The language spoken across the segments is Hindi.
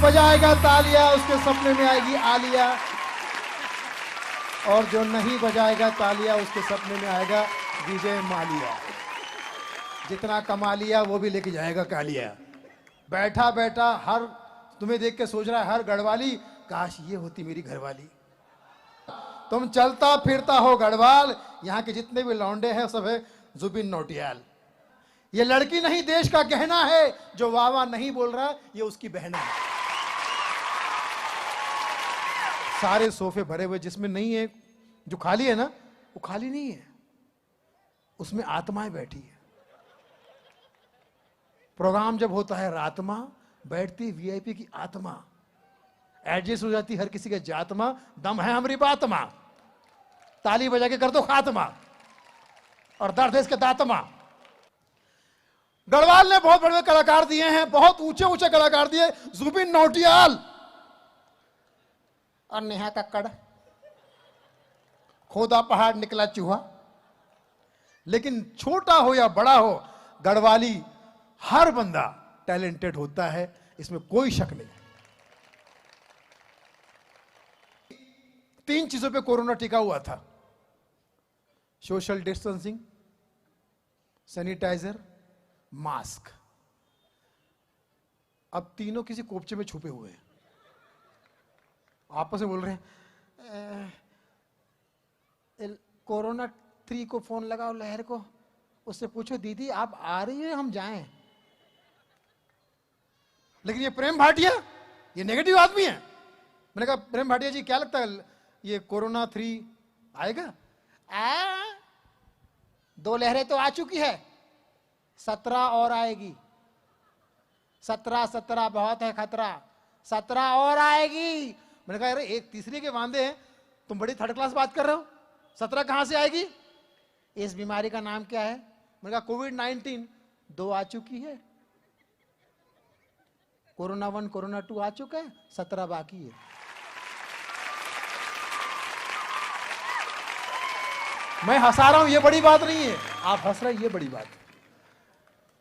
बजाएगा तालियां उसके सपने में आएगी आलिया, और जो नहीं बजाएगा तालियां उसके सपने में आएगा विजय मालिया। जितना कमा लिया वो भी लेके जाएगा कालिया। बैठा बैठा हर तुम्हें देख के सोच रहा है हर गढ़वाली, काश ये होती मेरी घरवाली। तुम चलता फिरता हो गढ़वाल, यहाँ के जितने भी लौंडे हैं सब है जुबिन नौटियाल। ये लड़की नहीं देश का गहना है, जो वाह वाह नहीं बोल रहा ये उसकी बहना है। सारे सोफे भरे हुए, जिसमें नहीं है, जो खाली है ना वो खाली नहीं है, उसमें आत्माएं बैठी है। प्रोग्राम जब होता है रात में, बैठती वीआईपी की आत्मा, एडजस्ट हो जाती हर किसी के जातमा, दम है हमारी बात मां, ताली बजा के कर दो खात्मा, और दर्द है इसके दातमा। गढ़वाल ने बहुत बड़े कलाकार दिए हैं, बहुत ऊंचे ऊंचे कलाकार दिए, जुबिन नौटियाल और नेहा कक्कड़, खोदा पहाड़ निकला चूहा। लेकिन छोटा हो या बड़ा हो, गढ़वाली हर बंदा टैलेंटेड होता है, इसमें कोई शक नहीं। 3 चीजों पे कोरोना टिका हुआ था, सोशल डिस्टेंसिंग, सैनिटाइजर, मास्क। अब तीनों किसी कोपचे में छुपे हुए हैं, आपस में बोल रहे हैं कोरोना 3 को फोन लगाओ, लहर को, उससे पूछो दीदी आप आ रही है हम जाएं। लेकिन ये प्रेम भाटिया ये नेगेटिव आदमी है। मैंने कहा प्रेम भाटिया जी क्या लगता है ये कोरोना 3 आएगा? 2 लहरें तो आ चुकी है, 17 और आएगी। 17 बहुत है खतरा, 17 और आएगी। मैंने कहा अरे एक तीसरे के वांदे हैं, तुम बड़ी थर्ड क्लास बात कर रहे हो, 17 कहां से आएगी? इस बीमारी का नाम क्या है? मैंने कहा कोविड-19 2 आ चुकी है, कोरोना 1 कोरोना 2 आ चुका है, 17 बाकी है। मैं हंसा रहा हूं ये बड़ी बात नहीं है, आप हंस रहे ये बड़ी बात है,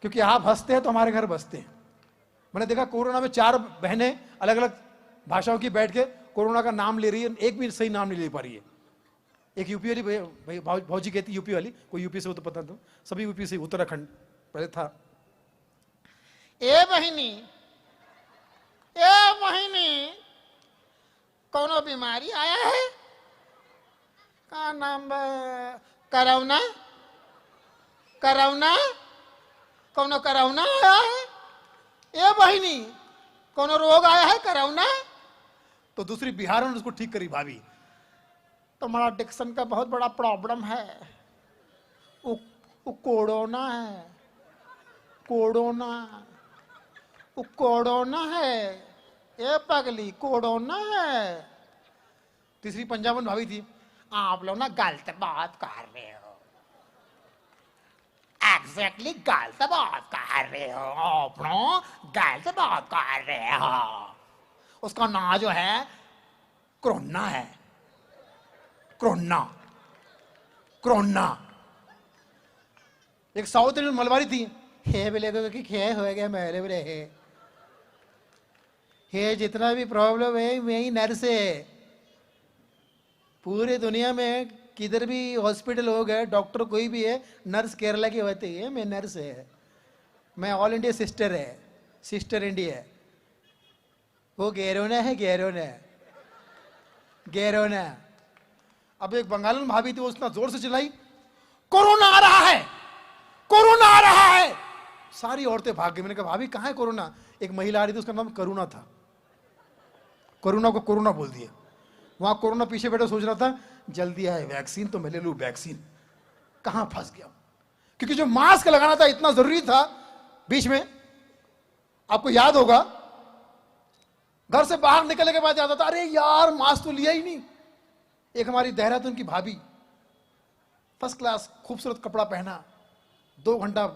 क्योंकि आप हंसते हैं तो हमारे घर बसते हैं। मैंने देखा कोरोना में 4 बहनें अलग अलग भाषाओं की बैठ के कोरोना का नाम ले रही है, एक भी सही नाम नहीं ले पा रही है। एक यूपी वाली भौजी कहती यूपी वाली, कोई यूपी से हो तो पता तो, सभी यूपी से, उत्तराखंड पहले था। ए बहिनी कौनो बीमारी आया है? का नाम? कोरोना? कौनो कोरोना आया है? ए बहिनी कौनो रोग आया है कोरोना? तो दूसरी बिहार ने उसको ठीक करी, भाभी तुम्हारा डिक्शन का बहुत बड़ा प्रॉब्लम है, वो कोरोना है, कोरोना है, ए पगली कोरोना है। तीसरी पंजाबन भाभी थी, आप लोग ना गलत बात कर रहे हो, एग्जैक्टली गलत बात कर रहे हो, आप लोग गलत बात कर रहे हो। उसका नाम जो है कोरोना है, कोरोना। एक साउथ इंडियन मलबारी थी, हे बोले कि खे हो गया मेरे बोले हे जितना भी प्रॉब्लम है वही नर्स है। पूरी दुनिया में किधर भी हॉस्पिटल हो गए, डॉक्टर कोई भी है, नर्स केरला की होती है, मैं नर्स है, मैं ऑल इंडिया सिस्टर है, सिस्टर इंडिया। वो गैरोना। अब एक बंगालन भाभी थी, वो उतना जोर से चिल्लाई कोरोना आ रहा है, कोरोना आ रहा है। सारी औरतें भाग गई। मैंने कहा भाभी कहाँ है कोरोना? एक महिला आ रही थी, उसका नाम करुणा था, कोरोना को कोरोना बोल दिया। वहां कोरोना पीछे बैठे सोच रहा था जल्दी आए वैक्सीन तो मैं ले लूं वैक्सीन। कहां फंस गया, क्योंकि जो मास्क लगाना था इतना जरूरी था। बीच में आपको याद होगा, घर से बाहर निकलने के बाद याद आता अरे यार मास्क तो लिया ही नहीं। एक हमारी देहरादून की भाभी, फर्स्ट क्लास खूबसूरत कपड़ा पहना, 2 घंटा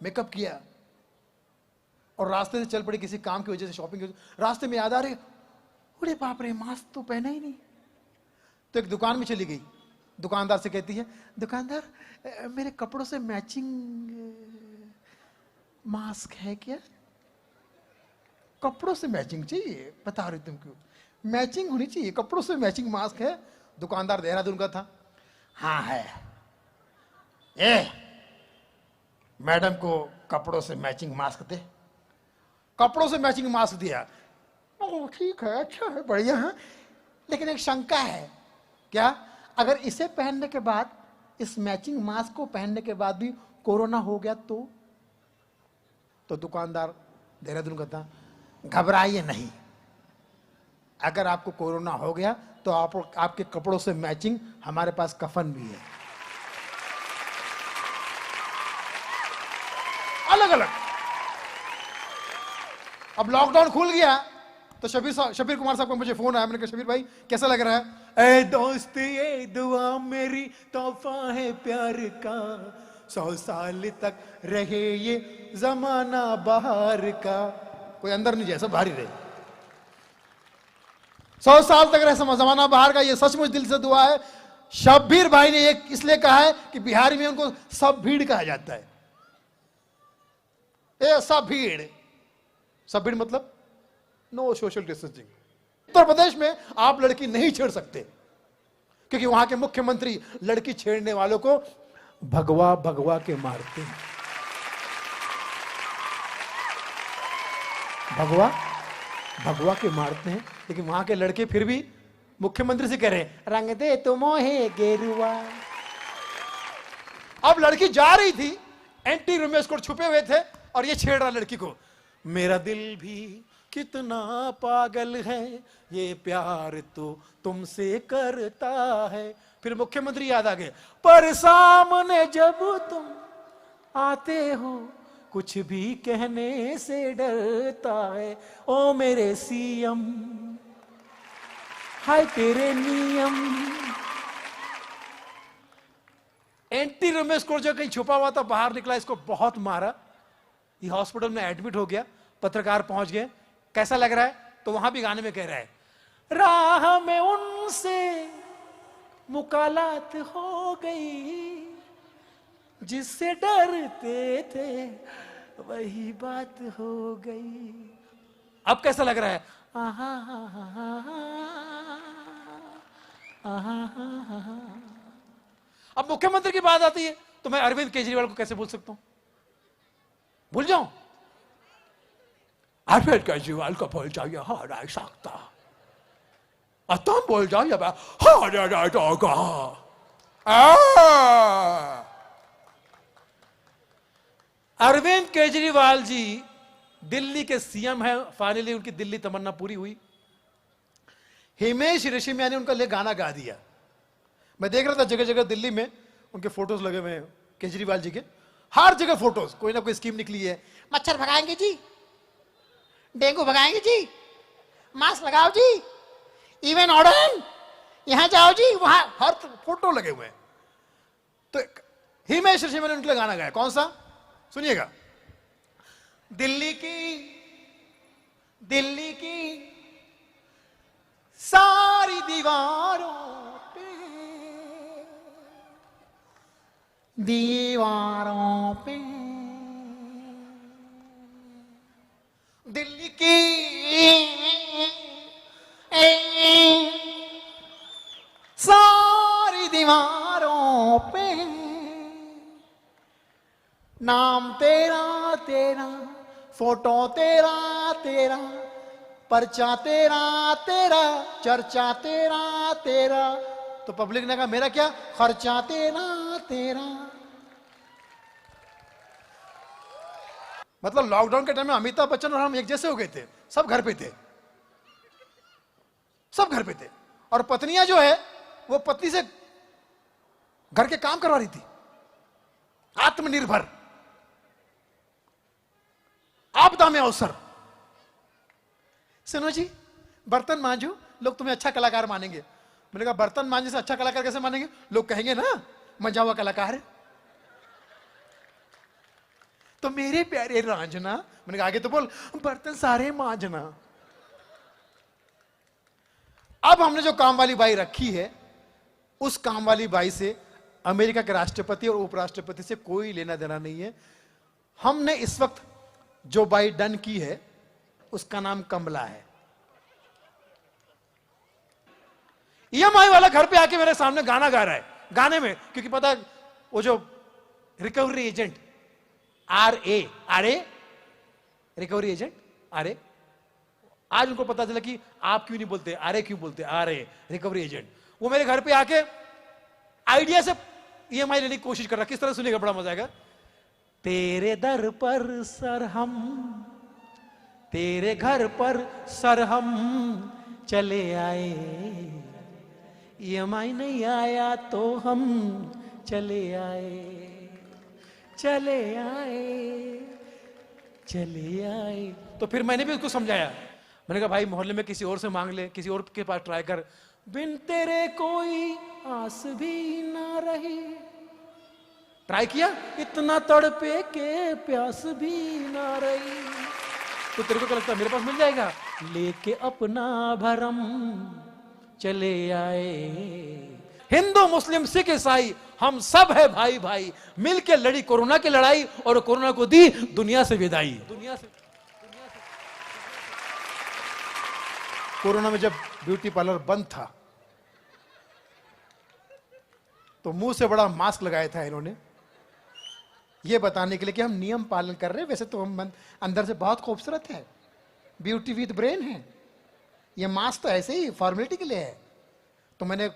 मेकअप किया और रास्ते से चल पड़ी किसी काम की वजह से, शॉपिंग की वजह से। रास्ते में याद आ रहे अरे बाप रे मास्क तो पहना ही नहीं। तो एक दुकान में चली गई, दुकानदार से कहती है दुकानदार मेरे कपड़ों से मैचिंग मास्क है क्या? कपड़ों से मैचिंग चाहिए, बता रही तुम क्यों? मैचिंग होनी चाहिए, कपड़ों से मैचिंग मास्क है। दुकानदार देहरादून का था। हाँ है। मैडम को कपड़ों से मैचिंग मास्क दे। कपड़ों से मैचिंग मास्क दिया। ओ ठीक है, अच्छा है, बढ़िया है, लेकिन एक शंका है। क्या? अगर इसे पहनने के बाद, इस मैचिंग मास्क को पहनने के बाद भी कोरोना हो गया तो दुकानदार देहरादून का था, घबराइए नहीं, अगर आपको कोरोना हो गया तो आपके कपड़ों से मैचिंग हमारे पास कफन भी है, अलग अलग। अब लॉकडाउन खुल गया तो शबीर कुमार साहब का मुझे फोन आया। मैंने कहा शबीर भाई कैसा लग रहा है? ए दोस्त ये दुआ मेरी तोहफा है प्यार का, 100 साल तक रहे ये जमाना बाहर का। कोई अंदर नहीं जाए, सब बाहर ही रहे। 100 साल तक रहे जमाना बाहर का, ये सचमुच दिल से दुआ है। शब्बीर भाई ने एक इसलिए कहा है कि बिहारी में उनको सब भीड़ कहा जाता है। सब भीड़ मतलब no social distancing. Uttar Pradesh में आप लड़की नहीं छेड़ सकते क्योंकि वहां के मुख्यमंत्री लड़की छेड़ने वालों को भगवा भगवा के मारते हैं। भगवा भगवा के मारते हैं, लेकिन वहां के लड़के फिर भी मुख्यमंत्री से कह रहे हैं रंग दे तो मोहे गेरुआ। अब लड़की जा रही थी, एंटी रोमियो स्क्वाड छुपे हुए थे और ये छेड़ रहा लड़की को। मेरा दिल भी कितना पागल है, ये प्यार तो तुमसे करता है। फिर मुख्यमंत्री याद आ गए, पर सामने जब तुम आते हो कुछ भी कहने से डरता है। ओ मेरे सीएम हाय तेरे नियम। एंटी रोमियो स्क्वाड जो कहीं छुपा हुआ था बाहर निकला, इसको बहुत मारा। ये हॉस्पिटल में एडमिट हो गया, पत्रकार पहुंच गए, कैसा लग रहा है? तो वहां भी गाने में कह रहा है, राह में उनसे मुकालात हो गई, जिससे डरते थे वही बात हो गई। अब कैसा लग रहा है? अब मुख्यमंत्री की बात आती है तो मैं अरविंद केजरीवाल को कैसे भूल सकता हूं? भूल जाऊं? अरविंद केजरीवाल को भूल जाइए, हो नहीं सकता। तुम बोल जाओ या अरविंद केजरीवाल जी दिल्ली के सीएम हैं। फाइनली उनकी दिल्ली तमन्ना पूरी हुई। हिमेश रेशमिया ने उनका लिए गाना गा दिया। मैं देख रहा था जगह जगह दिल्ली में उनके फोटोज लगे हुए हैं, केजरीवाल जी के हर जगह फोटोज। कोई ना कोई स्कीम निकली है, मच्छर भगाएंगे जी, डेंगू भगाएंगे जी, मास्क लगाओ जी, इवन ऑर्डर यहां जाओ जी, वहां हर फोटो लगे हुए हैं। तो हिमेश रेशमिया ने उनके लिए गाना गाया। कौन सा? सुनिएगा। दिल्ली की सारी दीवारों पे दिल्ली की सारी दीवारों पे नाम तेरा तेरा, फोटो तेरा तेरा, पर्चा तेरा तेरा, चर्चा तेरा तेरा। तो पब्लिक ने कहा मेरा क्या खर्चा तेरा तेरा। मतलब लॉकडाउन के टाइम में अमिताभ बच्चन और हम एक जैसे हो गए थे, सब घर पे थे, सब घर पे थे। और पत्नियां जो है वो पत्नी से घर के काम करवा रही थी, आत्मनिर्भर, आपदा में अवसर। सुनो जी बर्तन मांजो, लोग तुम्हें अच्छा कलाकार मानेंगे। मैंने कहा बर्तन मांजने से अच्छा कलाकार कैसे मानेंगे? लोग कहेंगे ना मजा हुआ कलाकार है। तो मेरे प्यारे रांझना, मैंने कहा आगे तो बोल, बर्तन सारे मांझना। अब हमने जो काम वाली बाई रखी है, उस काम वाली बाई से अमेरिका के राष्ट्रपति और उपराष्ट्रपति से कोई लेना देना नहीं है। हमने इस वक्त जो बाई डन की है उसका नाम कमला है। ईएमआई वाला घर पे आके मेरे सामने गाना गा रहा है, गाने में क्योंकि पता वो जो recovery agent RA recovery agent RA, आज उनको पता चला कि आप क्यों नहीं बोलते आरए, क्यों बोलते आरए रिकवरी एजेंट। वो मेरे घर पे आके आइडिया से ईएमआई लेने की कोशिश कर रहा। किस तरह सुनेगा, बड़ा मजा आएगा। तेरे दर पर सर हम, तेरे घर पर सर हम चले आए, ईएमआई नहीं आया तो हम चले आए, चले आए, चले आए। तो फिर मैंने भी उसको समझाया, मैंने कहा भाई मोहल्ले में किसी और से मांग ले, किसी और के पास ट्राई कर, बिन तेरे कोई आस भी ना रही। ट्राई किया, इतना तड़पे के प्यास भी ना रही। तो तेरे को क्या लगता है मेरे पास मिल जाएगा? लेके अपना भरम चले आए। हिंदू मुस्लिम सिख ईसाई हम सब है भाई भाई, मिलके लड़ी कोरोना की लड़ाई और कोरोना को दी दुनिया से विदाई। दुनिया से कोरोना में जब ब्यूटी पार्लर बंद था तो मुंह से बड़ा मास्क लगाया था इन्होंने, ये बताने के लिए कि हम नियम पालन कर रहे हैं, वैसे तो हम अंदर से बहुत खूबसूरत है, ब्यूटी विद ब्रेन है, ये मास्क तो ऐसे ही फॉर्मेलिटी के लिए है। तो मैंने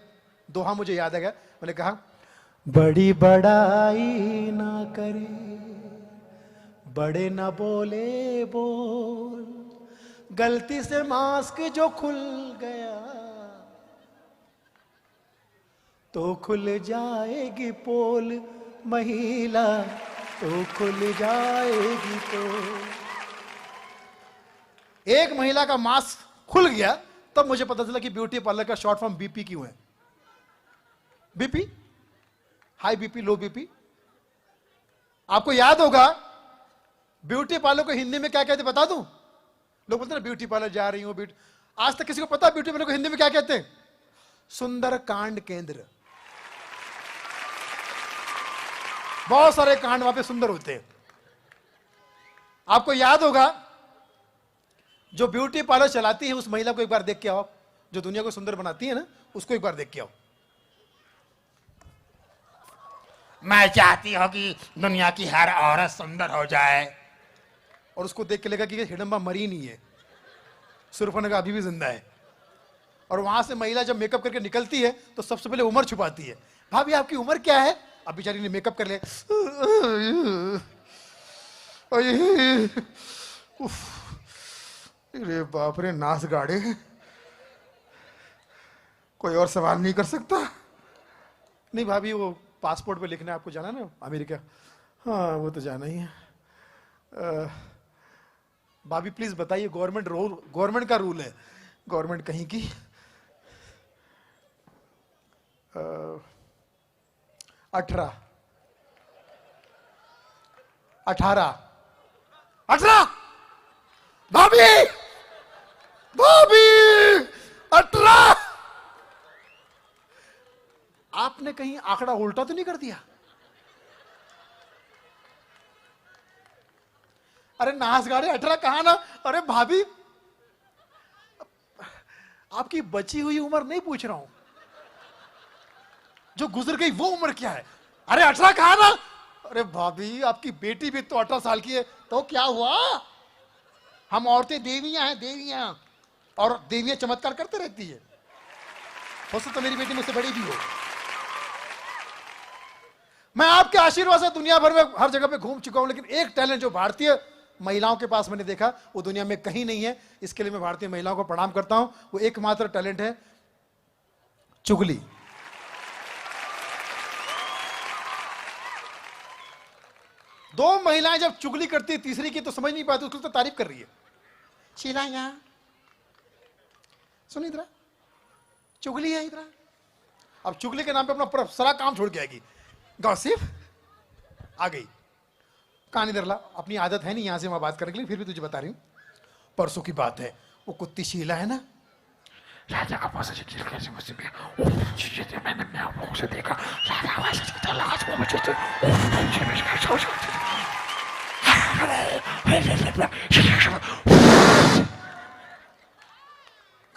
दोहा मुझे याद आ गया, मैंने कहा बड़ी बड़ाई ना करे, बड़े ना बोले बोल, गलती से मास्क जो खुल गया तो खुल जाएगी पोल, महिला तो खुल जाएगी पोल। एक महिला का मास्क खुल गया तब मुझे पता चला कि ब्यूटी पार्लर का शॉर्ट फॉर्म बीपी क्यों है। बीपी, हाई बीपी, लो बीपी। आपको याद होगा ब्यूटी पार्लर को हिंदी में क्या कहते बता दूं? लोग बोलते हैं ब्यूटी पार्लर जा रही हूं ब्यूटी, आज तक किसी को पता ब्यूटी पार्लर को हिंदी में क्या कहते हैं? सुंदर कांड केंद्र। बहुत सारे कांड वहां पे सुंदर होते हैं। आपको याद होगा जो ब्यूटी पार्लर चलाती है उस महिला को एक बार देख के आओ, जो दुनिया को सुंदर बनाती है ना, उसको एक बार देख के आओ। मैं चाहती हूं कि दुनिया की हर औरत सुंदर हो जाए, और उसको देख के लगा कि हिडम्बा मरी नहीं है, सुरफनगा अभी भी जिंदा है। और वहां से महिला जब मेकअप करके निकलती है तो सबसे पहले उम्र छुपाती है। भाभी आपकी उम्र क्या है? अब बेचारी ने मेकअप कर ले, अरे बाप रे, नास गाड़े, कोई और सवाल नहीं कर सकता? नहीं भाभी, वो पासपोर्ट पे लिखना है, आपको जाना ना अमेरिका? हाँ वो तो जाना ही है। भाभी प्लीज बताइए, गवर्नमेंट का रूल है, गवर्नमेंट कहीं की। 18 भाभी 18। आपने कहीं आंकड़ा उल्टा तो नहीं कर दिया? अरे नास गाड़े, 18 कहा ना। अरे भाभी आपकी बची हुई उम्र नहीं पूछ रहा हूं, जो गुजर गई वो उम्र क्या है? अरे 18 कहा ना। अरे भाभी आपकी बेटी भी तो 18 साल की है, तो क्या हुआ? हम औरतें देवियां हैं, देवियां, और देवियां चमत्कार करते रहती है। हो सकता तो मेरी बेटी मुझसे बड़ी भी हो। मैं आपके आशीर्वाद से दुनिया भर में हर जगह पे घूम चुका हूं, लेकिन एक टैलेंट जो भारतीय महिलाओं के पास मैंने देखा वो दुनिया में कहीं नहीं है। इसके लिए मैं भारतीय महिलाओं को प्रणाम करता हूं। वो एकमात्र टैलेंट है चुगली। दो महिलाएं जब चुगली करती है तीसरी की तो समझ नहीं पाती, उसको तो तारीफ कर रही है। शीला यहां सुन, इधर चुगली है, इधर। अब चुगली के नाम पे अपना पूरा सारा काम छोड़ के आएगी। गॉसिप आ गई, कहानी इधर ला। अपनी आदत है नहीं यहां से वहां बात करने के लिए, फिर भी तुझे बता रही हूं। परसों की बात है, वो कुत्ती शीला है ना, राजा का पास मैंने देखा,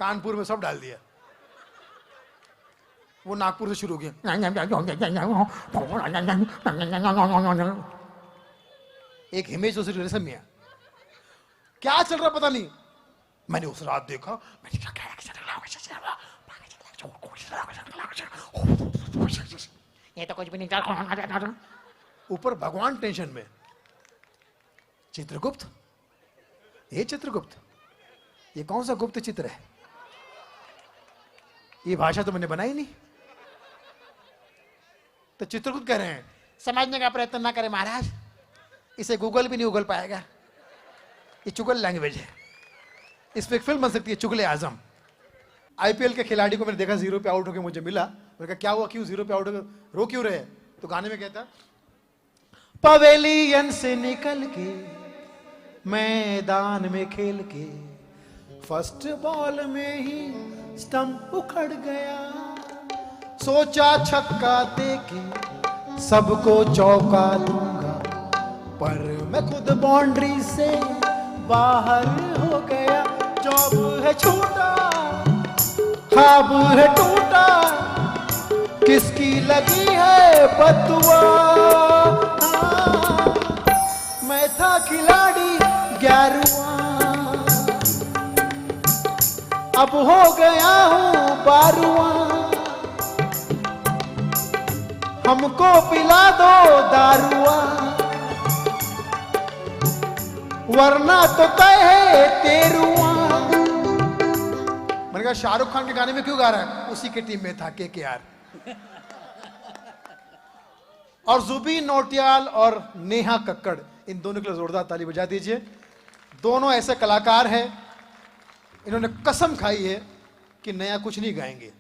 कानपुर में सब डाल दिया। वो नागपुर से शुरू हो गया। एक हिमेश रेशमिया, क्या चल रहा पता नहीं। मैंने उस रात देखा, ये तो कुछ भी नहीं चल। ऊपर भगवान टेंशन में। चित्रगुप्त, ये चित्रगुप्त, ये कौन सा गुप्त चित्र है? ये भाषा तो मैंने बनाई नहीं। तो चित्रगुप्त कह रहे हैं समझने का प्रयत्न ना करें महाराज, इसे गूगल भी नहीं उगल पाएगा, ये चुगल लैंग्वेज है। इस पे एक फिल्म बन सकती है, चुगले आजम। आईपीएल के खिलाड़ी को मैंने देखा 0 पे आउट होकर मुझे मिला। मैंने कहा क्या हुआ, क्यों 0 पे आउट होकर रो क्यों रहे? तो गाने में कहता पवेलियन से निकल के मैदान में खेल के फर्स्ट बॉल में ही स्टंप उखड़ गया, सोचा छक्का देके सबको चौका दूंगा, पर मैं खुद बाउंड्री से बाहर हो गया। जॉब है छूटा, ख्वाब है टूटा, किसकी लगी है बदुआ। मैं था खिलाड़ी 11वां, अब हो गया हूं 12वां, हमको पिला दो दारुआ, वरना तो तय है 13वां। मैंने कहा शाहरुख खान के गाने में क्यों गा रहा है? उसी की टीम में था KKR। और जुबीन नौटियाल और नेहा कक्कड़, इन दोनों के लिए जोरदार ताली बजा दीजिए। दोनों ऐसे कलाकार हैं, इन्होंने कसम खाई है कि नया कुछ नहीं गाएंगे,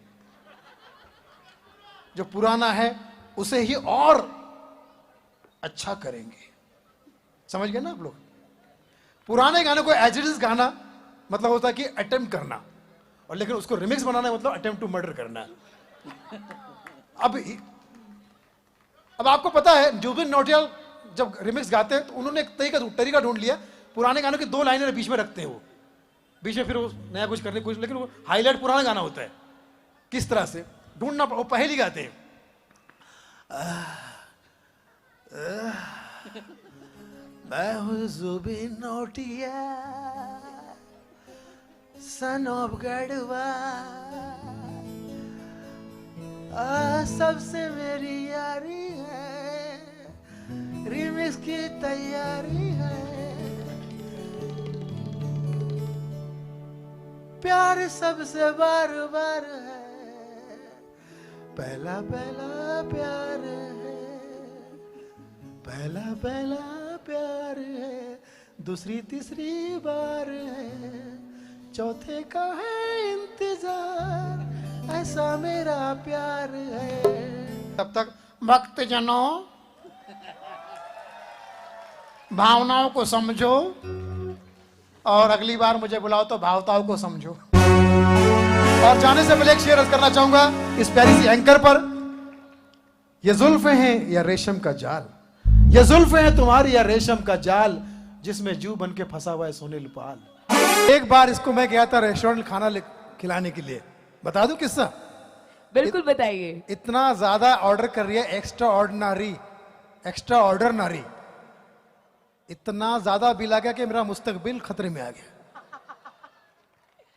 जो पुराना है उसे ही और अच्छा करेंगे। समझ गए ना आप लोग? पुराने गाने को एज इट इज गाना मतलब होता है कि अटेम्प्ट करना, और लेकिन उसको रिमिक्स बनाना मतलब अटेम्प्ट टू मर्डर करना। अब आपको पता है जुबिन नौटियाल जब रिमिक्स गाते हैं तो उन्होंने एक तरीका ढूंढ लिया। पुराने गानों की 2 लाइनें बीच में रखते हैं, वो बीच में फिर वो नया कुछ करने कुछ, लेकिन वो हाईलाइट पुराना गाना होता है। किस तरह से ढूंढना, वो पहली गाते हैं मैं हूँ जुबिन नौटियाल सन ऑफ गढ़वा, सबसे मेरी यारी है, रिमिक्स की तैयारी है, प्यार सबसे बार बार है, पहला पहला प्यार है, पहला पहला प्यार है, दूसरी तीसरी बार है, चौथे का है इंतजार, ऐसा मेरा प्यार है। तब तक भक्त जनों भावनाओं को समझो, और अगली बार मुझे बुलाओ तो भावताओं को समझो। और जाने से पहले एक शेर अर्ज करना चाहूंगा इस प्यारी सी एंकर पर। ये जुल्फे हैं या रेशम का जाल, ये जुल्फे हैं तुम्हारी या रेशम का जाल, जिसमें जू बन के फंसा हुआ है सोनेल पाल। एक बार इसको मैं गया था रेस्टोरेंट खाना खिलाने के लिए, बता दूं किस्सा? बिल्कुल बताइए। इतना ज्यादा ऑर्डर कर रही है, एक्स्ट्रा ऑर्डिनरी, इतना ज्यादा बिल आ गया कि मेरा मुस्तकबिल खतरे में आ गया।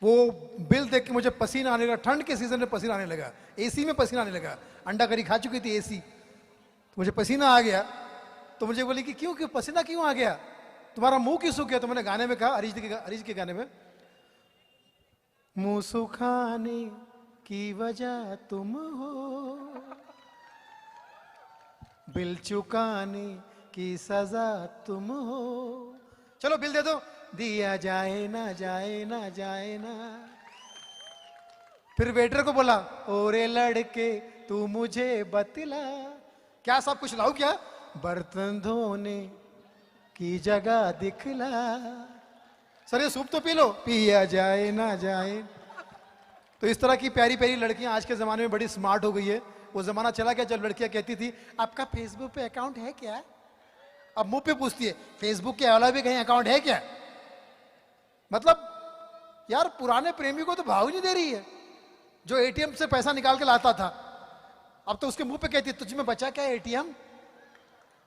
वो बिल देख के मुझे पसीना आने लगा, ठंड के सीजन में पसीना आने लगा, एसी में पसीना आने लगा। अंडा करी खा चुकी थी एसी, तो मुझे पसीना आ गया। तो मुझे बोली कि क्यों पसीना क्यों आ गया, तुम्हारा मुंह क्यों सूख गया? तो मैंने गाने में कहा, अरिजीत के गाने में, मुंह सुखाने की वजह तुम हो, बिल चुकाने की सजा तुम हो। चलो बिल दे दो, दिया जाए ना जाए ना जाए ना। फिर वेटर को बोला, ओरे लड़के तू मुझे बतला, क्या सब कुछ लाऊं क्या? बर्तन धोने की जगह दिखला। सर ये सूप तो पी लो, पिया जाए ना जाए। तो इस तरह की प्यारी प्यारी लड़कियां आज के जमाने में बड़ी स्मार्ट हो गई है। वो जमाना चला गया जब लड़कियां कहती थी आपका फेसबुक पे अकाउंट है क्या? अब मुंह पे पूछती है फेसबुक के अलावा भी कहीं अकाउंट है क्या? मतलब यार पुराने प्रेमी को तो भाव ही नहीं दे रही है, जो एटीएम से पैसा निकाल के लाता था। अब तो उसके मुंह पे कहती है तुझ में बचा क्या ATM,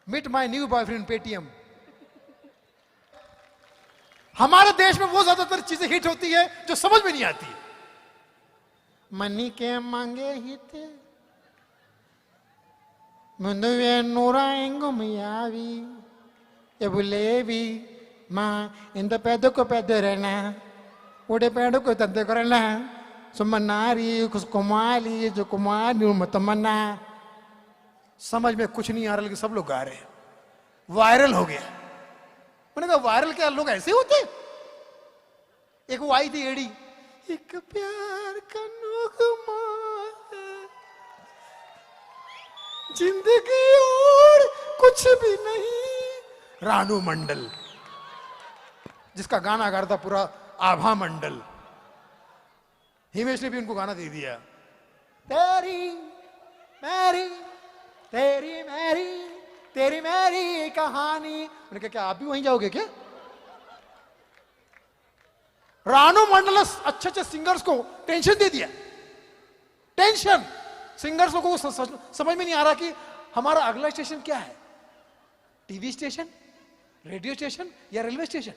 meet my new boyfriend Paytm. हमारे देश में वो ज्यादातर चीजें हिट होती है जो समझ में नहीं आती है। मनी के मांगे ही थे मुंदुवे नूराएंगो मियावी ये बुलेवी माँ इंद पैदों को पैदे रहना उड़े पेड़ों को तंते करना सुमनारी कुमारी जो कुमारी मतमन्ना। समझ में कुछ नहीं आ रहा लेकिन सब लोग गा रहे हैं, वायरल हो गया। मैंने कहा वायरल क्या लोग ऐसे होते? एक वो आई थी एडी, एक प्यार का नगमा है जिंदगी और कुछ भी नहीं। रानू मंडल, जिसका गाना गा रहा था पूरा आभा मंडल, हिमेश ने भी उनको गाना दे दिया। तेरी मेरी तेरी मेरी तेरी मेरी कहानी। मैंने कहा क्या आप भी वहीं जाओगे क्या? रानू मंडल अच्छे अच्छे सिंगर्स को टेंशन दे दिया, टेंशन। सिंगर्स को समझ में नहीं आ रहा कि हमारा अगला स्टेशन क्या है, टीवी स्टेशन, रेडियो स्टेशन या रेलवे स्टेशन।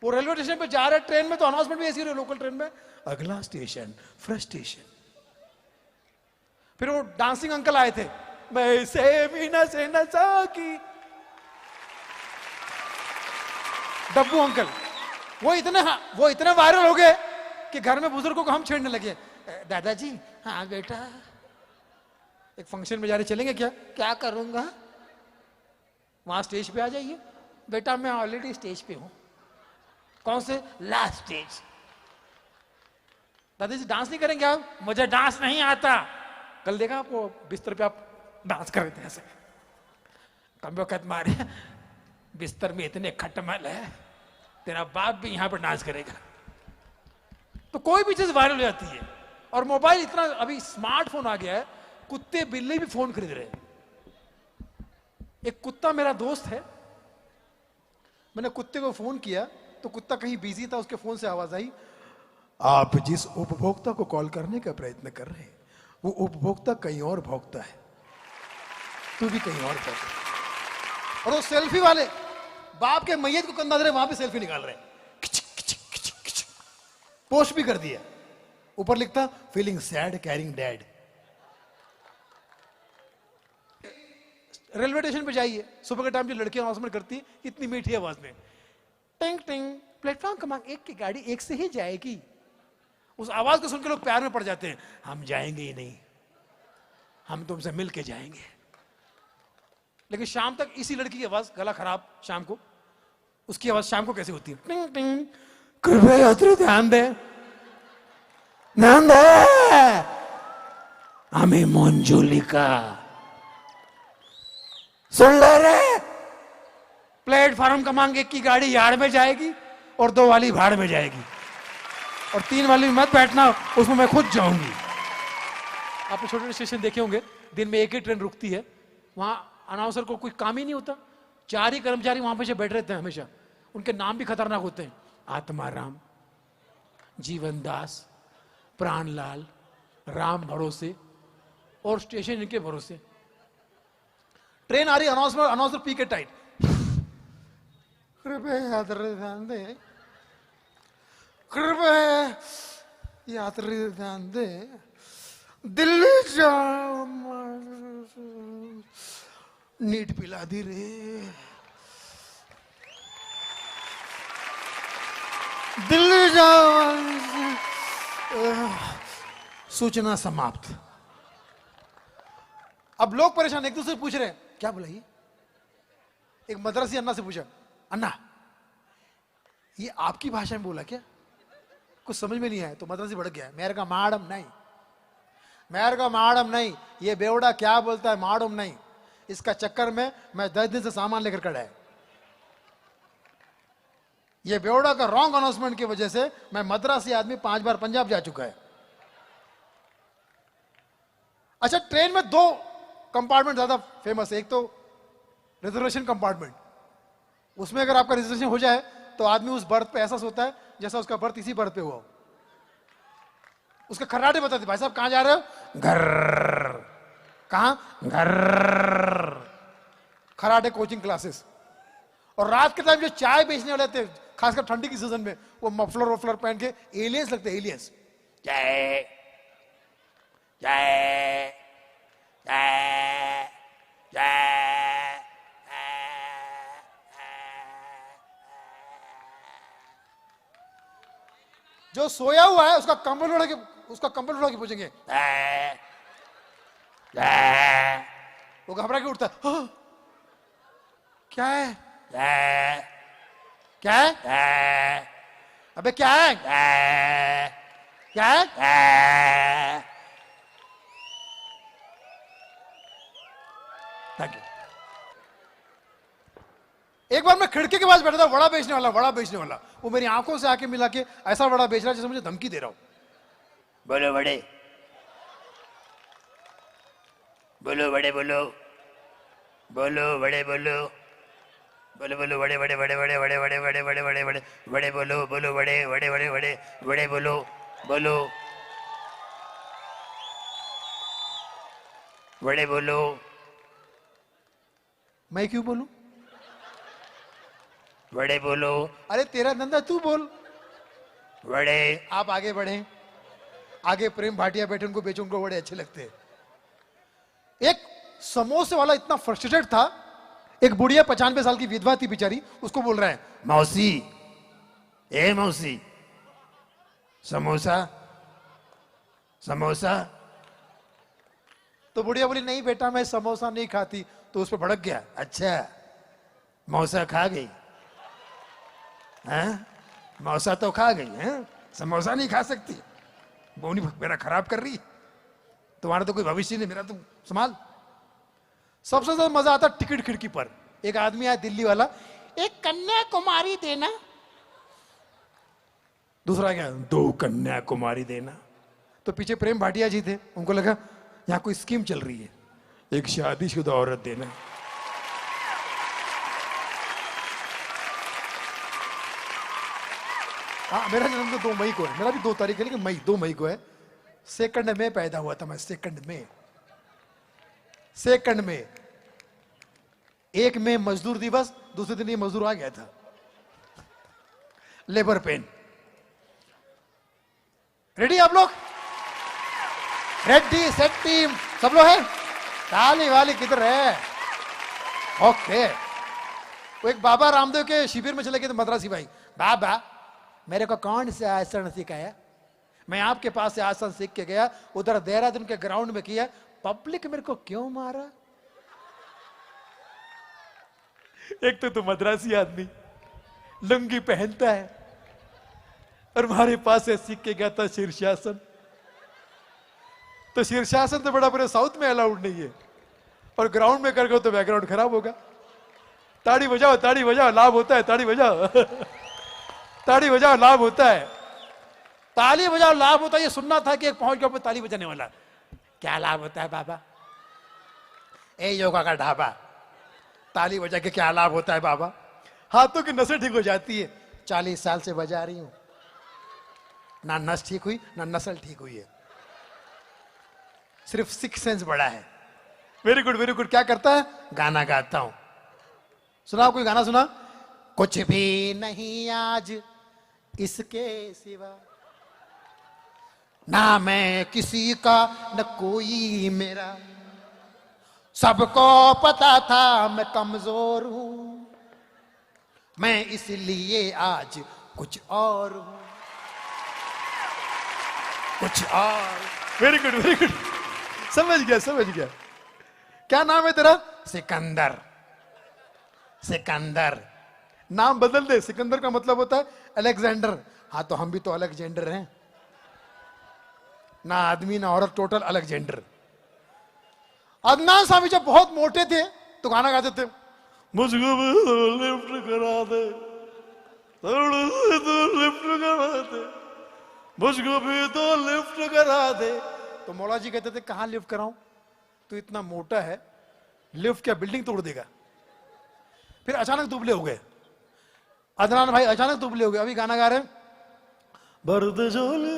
वो रेलवे स्टेशन पे जा रहे ट्रेन में तो अनाउंसमेंट भी ऐसी हो रही है लोकल ट्रेन में, अगला स्टेशन फ्रस्ट्रेशन। फिर वो डांसिंग अंकल आए थे, मैं से मीना से नशा की, डब्बू अंकल। वो इतने वायरल हो गए कि घर में बुजुर्गों को हम छेड़ने लगे। दादाजी हाँ बेटा, एक फंक्शन में जा रहे, चलेंगे क्या? क्या करूंगा, वहां स्टेज पे आ जाइए। बेटा मैं ऑलरेडी स्टेज पे हूं। कौन से? Last stage. दादाजी डांस नहीं करेंगे आप? मुझे डांस नहीं आता। कल देखा आपको बिस्तर पे आप डांस कर रहे थे ऐसे, कम वक्त मारे, बिस्तर में इतने खटमल है, तेरा बाप भी यहां पर डांस करेगा। तो कोई भी चीज वायरल हो जाती है। और मोबाइल इतना, अभी स्मार्टफोन आ गया है, कुत्ते बिल्ली भी फोन खरीद रहे हैं। एक कुत्ता मेरा दोस्त है, मैंने कुत्ते को फोन किया तो कुत्ता कहीं बिजी था, उसके फोन से आवाज आई, आप जिस उपभोक्ता को कॉल करने का प्रयत्न कर रहे हैं वो उपभोक्ता कहीं और भोगता है, तू भी कहीं और भोगता। और वो सेल्फी वाले बाप के मैयत को कंधा दे रहे, वहां पे सेल्फी निकाल रहे, पोस्ट भी कर दिया, ऊपर लिखता feeling sad carrying dad. Railway station पे जाइए, सुबह के टाइम जो लड़कियां अनाउंसमेंट करती है इतनी मीठी आवाज में, टिंग टिंग प्लेटफॉर्म क्रमांक 1 की गाड़ी 1 से ही जाएगी। उस आवाज को सुन के लोग प्यार में पड़ जाते हैं, हम जाएंगे ही नहीं, हम तुमसे मिल के जाएंगे। लेकिन शाम तक इसी लड़की की आवाज, गला खराब शाम को, उसकी आवाज शाम को कैसे होती है, टिंग टिंग, कृपया यात्री ध्यान दे, ध्यान दे, हमें मंजुलिका सुन ले रे, प्लेटफॉर्म क्रमांक 1 की गाड़ी यार्ड में जाएगी और 2 वाली भाड़ में जाएगी, और 3 वाली में मत बैठना, उसमें मैं खुद जाऊंगी। आपने छोटे छोटे स्टेशन देखे होंगे, दिन में एक ही ट्रेन रुकती है, वहां अनाउंसर को कोई काम ही नहीं होता, 4 ही कर्मचारी वहां पे बैठ रहते हैं हमेशा। उनके नाम भी खतरनाक होते हैं, आत्माराम, जीवन दास, प्राणलाल, राम भरोसे, और स्टेशन इनके भरोसे। ट्रेन आ रही, अनाउंसर पी के टाइट, कृपया यात्री ध्यान दे, कृपया यात्री ध्यान दे, दिल्ली जाओ, नीट पिला दी रे, दिल्ली जाओ। सूचना समाप्त। अब लोग परेशान, एक दूसरे से पूछ रहे हैं क्या बोला ये। एक मद्रासी अन्ना से पूछा, अन्ना ये आपकी भाषा में बोला क्या, कुछ समझ में नहीं आया। तो मद्रासी भड़क गया, मेरे का माडम नहीं, मेरे का माडम नहीं, ये बेवड़ा क्या बोलता है, माडम नहीं। इसका चक्कर में मैं 10 दिन से सामान लेकर खड़ा है। ये बेवड़ा का रॉन्ग अनाउंसमेंट की वजह से मैं मद्रासी आदमी 5 बार पंजाब जा चुका है। अच्छा, ट्रेन में 2 कंपार्टमेंट ज्यादा फेमस है। एक तो रिजर्वेशन कंपार्टमेंट, उसमें अगर आपका रिजर्वेशन हो जाए तो आदमी उस बर्थ पे ऐसा सोता है जैसा उसका बर्थ इसी बर्थ पे हुआ हो। उसका खर्राटे बताते, भाई साहब कहां जा रहे हो? घर। कहां? घर। खराटे कोचिंग क्लासेस। और रात के टाइम जो चाय बेचने वाले थे, खासकर ठंडी की सीजन में, वो मफलर वफलर पहन के एलियंस लगते, एलियंस। जय जय जय जय। जो सोया हुआ है उसका कंबल उड़ा के पूछेंगे वो घबरा के उठता है, "हाँ, क्या है? क्या है? अबे क्या है? क्या है?" Thank you. एक बार मैं खिड़की के पास बैठा था, वड़ा बेचने वाला, वो मेरी आंखों से आके मिला के ऐसा वड़ा बेच रहा है जैसे मुझे धमकी दे रहा हो। बोलो बड़े, बोलो बड़े, बोलो बोलो बड़े, बोलो बोलो बोलो बड़े बड़े बड़े बड़े बड़े बड़े बड़े बड़े बड़े बड़े बड़े बोलो बोलो बड़े बड़े बड़े बड़े बड़े बोलो बोलो बड़े बोलो। मैं क्यों बोलूं? बड़े बोलो। अरे तेरा धंधा तू बोल। बड़े। आप आगे बढ़े, आगे प्रेम भाटिया बैठे, उनको बेचो, उनको बड़े अच्छे लगते हैं। एक समोसे वाला इतना फ्रस्ट्रेटेड था, एक बुढ़िया 95 साल की विधवा थी बेचारी, उसको बोल रहा है, मौसी, ए मौसी, समोसा समोसा। तो बुढ़िया बोली, नहीं बेटा मैं समोसा नहीं खाती। तो उस पर भड़क गया, अच्छा मौसा खा गई? हाँ? मौसा तो खा गई है, समोसा नहीं खा सकती? बोनी मेरा खराब कर रही है, तुम्हारा तो कोई भविष्य नहीं, मेरा तो संभाल। सबसे ज्यादा मजा आता टिकट खिड़की पर। एक आदमी आया दिल्ली वाला, एक कन्याकुमारी देना। दूसरा क्या, 2 कन्याकुमारी देना। तो पीछे प्रेम भाटिया जी थे, उनको लगा यहां कोई स्कीम चल रही है, एक शादीशुदा औरत देना। हाँ, मेरा जन्म तो 2 मई को है, मेरा भी 2 तारीख है, लेकिन 2 मई को है। सेकंड में पैदा हुआ था मैं, सेकंड में। 1 में मजदूर दिवस, दूसरे दिन ये मजदूर आ गया था, लेबर पेन। रेडी आप लोग? रेडी सेट टीम सब लोग हैं? ताली वाली किधर है? ओके। वो एक बाबा रामदेव के शिविर में चले गए थे मद्रासी भाई, बाबा मेरे को कौन से आसन सिखाया? मैं आपके पास से आसन सीख के गया, उधर देहरादून के ग्राउंड में किया, पब्लिक मेरे को क्यों मारा? एक तो मद्रासी आदमी लुंगी पहनता है, और हमारे पास से सीख के गया था शीर्षासन। तो शीर्षासन तो बड़ा पूरे साउथ में अलाउड नहीं है, और ग्राउंड में कर गए तो बैकग्राउंड खराब होगा। ताड़ी बजाओ लाभ होता है, ताड़ी बजाओ ताड़ी बजाओ लाभ होता है, ताली बजाओ लाभ होता है। ये सुनना था कि एक पहुंच गया ताली बजाने वाला, क्या लाभ होता है बाबा? ए योगा का ढाबा, ताली बजा के क्या लाभ होता है बाबा? हाथों की नसें ठीक हो जाती है। 40 साल से बजा रही हूं, ना नस ठीक हुई ना नस्ल ठीक हुई है, सिर्फ 6 सेंस बड़ा है। Very good. क्या करता है? गाना गाता हूं। सुनाओ कोई गाना सुना। कुछ भी नहीं आज इसके सिवा, ना मैं किसी का न कोई मेरा, सबको पता था मैं कमजोर हूं, मैं इसलिए आज कुछ और हूं, कुछ और। Very good. समझ गया। क्या नाम है तेरा? सिकंदर। नाम बदल दे, सिकंदर का मतलब होता है अलेक्जेंडर। हाँ, तो हम भी तो अलेक्जेंडर हैं, ना आदमी ना औरत, टोटल अलेक्जेंडर। अदनान सामी जब बहुत मोटे थे तो गाना गाते थे, मुझको भी लिफ्ट करा दे, मुझको भी तो लिफ्ट करा दे। तो मौला जी कहते थे, कहां लिफ्ट कराऊं, तू इतना मोटा है, लिफ्ट क्या बिल्डिंग तोड़ देगा? फिर अचानक दुबले हो गए, अदनान भाई अचानक दुबले हो गए, अभी गाना गा रहे हैं, भरद झोली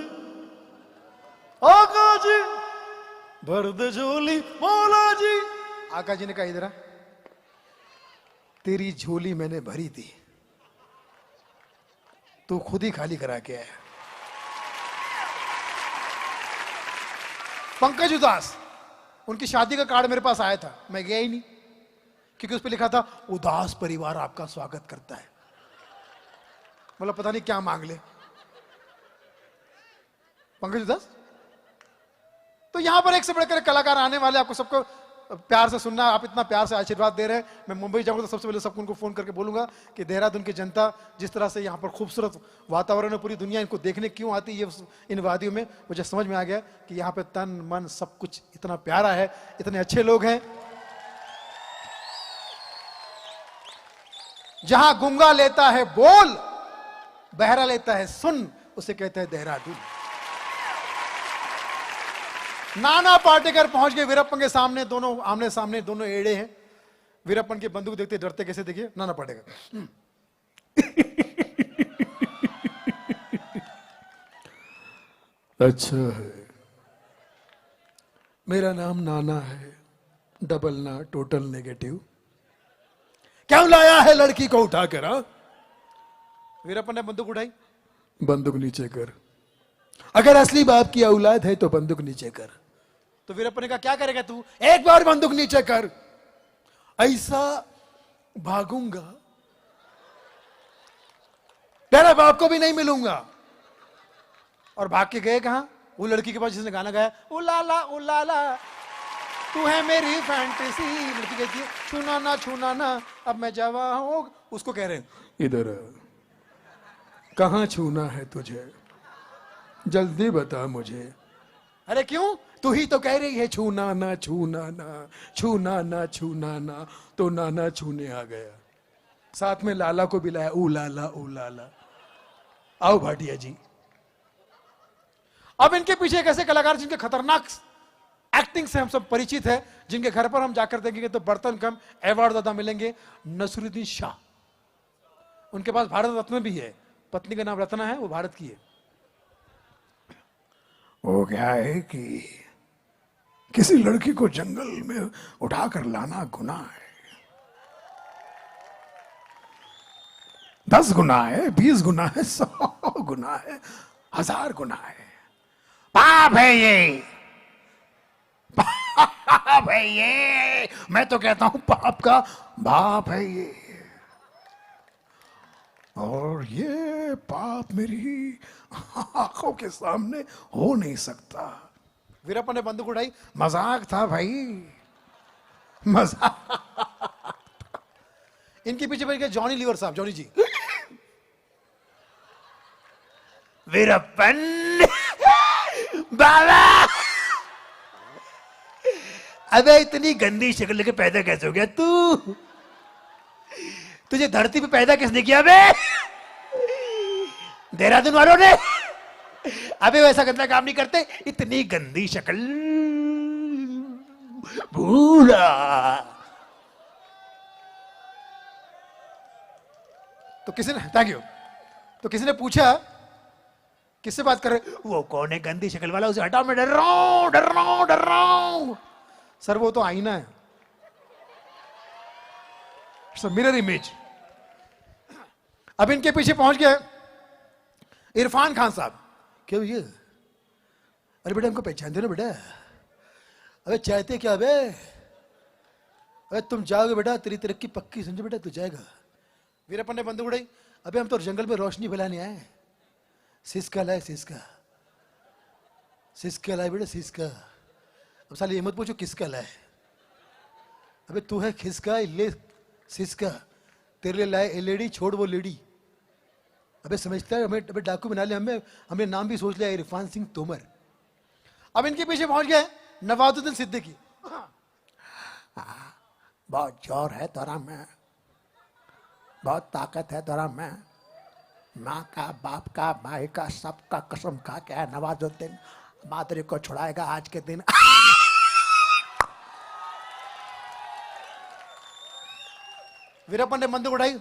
आका जी, भरद झोली मौला जी। आका जी ने कहा इधर आ, तेरी झोली मैंने भरी थी, तू खुद ही खाली करा के आया। पंकज उदास, उनकी शादी का कार्ड मेरे पास आया था, मैं गया ही नहीं क्योंकि उस पर लिखा था उदास परिवार आपका स्वागत करता है। मतलब पता नहीं क्या मांग ले पंकज उदास। तो यहां पर एक से बढ़कर कलाकार आने वाले, आपको सबको प्यार से सुनना, आप इतना प्यार से आशीर्वाद दे रहे हैं। मैं मुंबई जाऊंगा तो सबसे पहले सबको उनको फोन करके बोलूंगा कि देहरादून की जनता जिस तरह से यहाँ पर खूबसूरत वातावरण है, पूरी दुनिया इनको देखने क्यों आती है इन वादियों में, मुझे समझ में आ गया कि यहाँ पे तन मन सब कुछ इतना प्यारा है, इतने अच्छे लोग हैं। जहां गूंगा लेता है बोल, बहरा लेता है सुन, उसे कहते हैं देहरादून। नाना पाटेकर पहुंच गए वीरप्पन के सामने, दोनों आमने सामने, दोनों एड़े हैं। वीरप्पन की बंदूक देखते डरते कैसे, देखिए नाना पाटेकर। अच्छा है, मेरा नाम नाना है, डबल ना, टोटल नेगेटिव। क्यों लाया है लड़की को उठाकर? हाँ, वीरप्पन ने बंदूक उठाई, बंदूक नीचे कर, अगर असली बाप की औलाद है तो बंदूक नीचे कर। तो वीरप्पन ने कहा क्या करेगा तू? एक बार बंदूक नीचे कर, ऐसा भागूंगा तेरे बाप को भी नहीं मिलूंगा। और भाग के गए कहां? वो लड़की के पास जिसने गाना गाया, उलाला उलाला तू है मेरी फैंटेसी। लड़की कहती है छूना ना अब मैं जवां हूं। उसको कह रहे हैं इधर कहां छूना है तुझे, जल्दी बता मुझे। अरे क्यों? तू ही तो कह रही है छूना ना छूना ना, छूना ना छूना ना। तो नाना छूने आ गया, साथ में लाला को भी लाया, उलाला उलाला। आओ भाटिया जी। अब इनके पीछे एक ऐसे कलाकार जिनके खतरनाक एक्टिंग से हम सब परिचित है, जिनके घर पर हम जाकर देखेंगे तो बर्तन कम अवार्ड ज्यादा मिलेंगे। नसरुद्दीन शाह, उनके पास भारत रत्न भी है, पत्नी का नाम रत्ना है, वो भारत की है। वो क्या है कि किसी लड़की को जंगल में उठाकर लाना गुनाह है, 10 गुना है, 20 गुना है, 100 गुना है, 1000 गुना है। पाप है ये, पाप है ये। मैं तो कहता हूं पाप का बाप है ये। और ये पाप मेरी आंखों के सामने हो नहीं सकता। वीरप्पन ने बंदूक उठाई, मजाक था भाई, मजाक। इनके पीछे बैठ गए जॉनी लीवर साहब, जॉनी जी। वीरप्पन बाबा, अबे इतनी गंदी शक्ल लेके पैदा कैसे हो गया तू? तुझे धरती पे पैदा किसने किया बे? देहरादून वालों ने। अबे वैसा गंदा काम नहीं करते, इतनी गंदी शक्ल भूला। तो किसी ने, थैंक यू, तो किसी ने पूछा किससे बात कर रहे? वो कौन है गंदी शक्ल वाला, उसे हटाओ, मैं डर रहा हूं, डर रहा हूं, डर रहा हूं। सर वो तो आईना है, मिरर इमेज। अब इनके पीछे पहुंच गए इरफान खान साहब। क्यों ये? अरे बेटा हमको पहचानते ना बेटा? अबे चाहते क्या बे? अरे तुम जाओगे बेटा, तेरी तरक्की पक्की, समझो बेटा, तू जाएगा। वीरप्पन ने बंदूक उड़ाई, अबे हम तो जंगल में रोशनी फैलाने आए, सिसका लाए, सिसका, सिसका लाए बेटा, सिसका। अब साले ये मत पूछो किसका लाए, अबे तू है खिसका, ले सिसका, तेरे लिए लाए एलईडी, छोड़ वो लेडी। अबे समझता है हमें, अबे डाकू बना ले हमें, हमने नाम भी सोच लिया इरफान सिंह तोमर। अब इनके पीछे पहुंच गए नवाजुद्दीन सिद्दीकी। बहुत जोर है तोरा में, बहुत ताकत है तोरा में, माँ का, बाप का, भाई का, सबका कसम खा के है नवाजुद्दीन, मादरी को छुड़ाएगा आज के दिन। वीरप्पन ने बंदूक उठाई,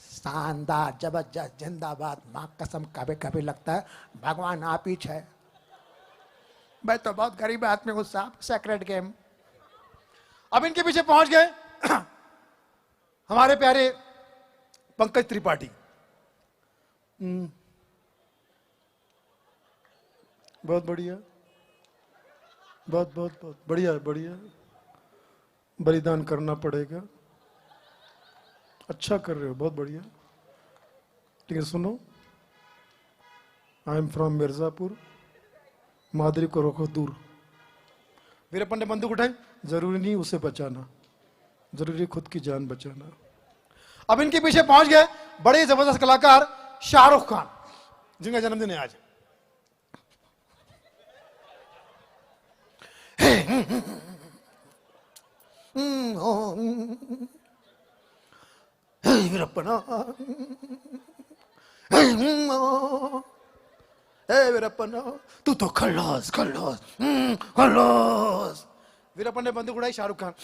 शानदार, जबरदस्त, जिंदाबाद, माँ कसम कभी कभी लगता है भगवान आप ही है। मैं तो बहुत गरीब आदमी हूँ साहब, सेक्रेट गेम। अब इनके पीछे पहुंच गए हमारे प्यारे पंकज त्रिपाठी। बहुत बढ़िया, बहुत बहुत बहुत बढ़िया बढ़िया। बलिदान करना पड़ेगा, अच्छा कर रहे हो, बहुत बढ़िया। ठीक है, सुनो, आई एम फ्रॉम मिर्जापुर, मादरी को रखो दूर। वीरप्पन ने बंदूक उठाई, जरूरी नहीं उसे बचाना, जरूरी खुद की जान बचाना। अब इनके पीछे पहुंच गए बड़े जबरदस्त कलाकार शाहरुख खान, जिनका जन्मदिन है आज। वीरप्पन, वीरप्पन तू तो खल्लास खल्लास खल्लास। वीरप्पन ने बंदूक उड़ाई, शाहरुख खान,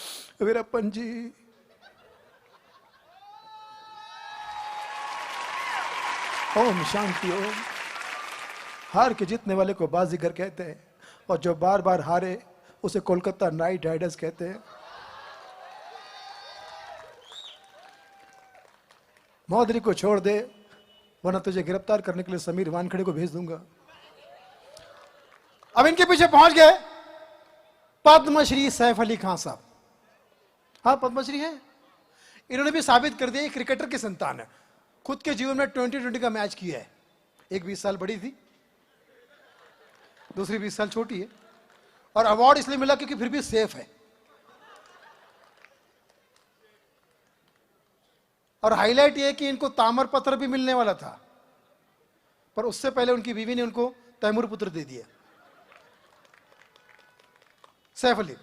वीरप्पन जी ओम शांति ओम। हार के जीतने वाले को बाजीगर कहते हैं, और जो बार बार हारे उसे कोलकाता नाइट राइडर्स कहते हैं। मौदरी को छोड़ दे, वरना तुझे गिरफ्तार करने के लिए समीर वानखेड़े को भेज दूंगा। अब इनके पीछे पहुंच गए पद्मश्री सैफ अली खान साहब। हाँ, पद्मश्री है। इन्होंने भी साबित कर दिया क्रिकेटर की संतान है। खुद के जीवन में 20-20 का मैच किया है। एक 20 साल बड़ी थी, दूसरी 20 साल छोटी है, और अवार्ड इसलिए मिला क्योंकि फिर भी सेफ है। और हाईलाइट ये है कि इनको ताम्र पत्र भी मिलने वाला था, पर उससे पहले उनकी बीवी ने उनको तैमूर पुत्र दे दिया। सैफ अली,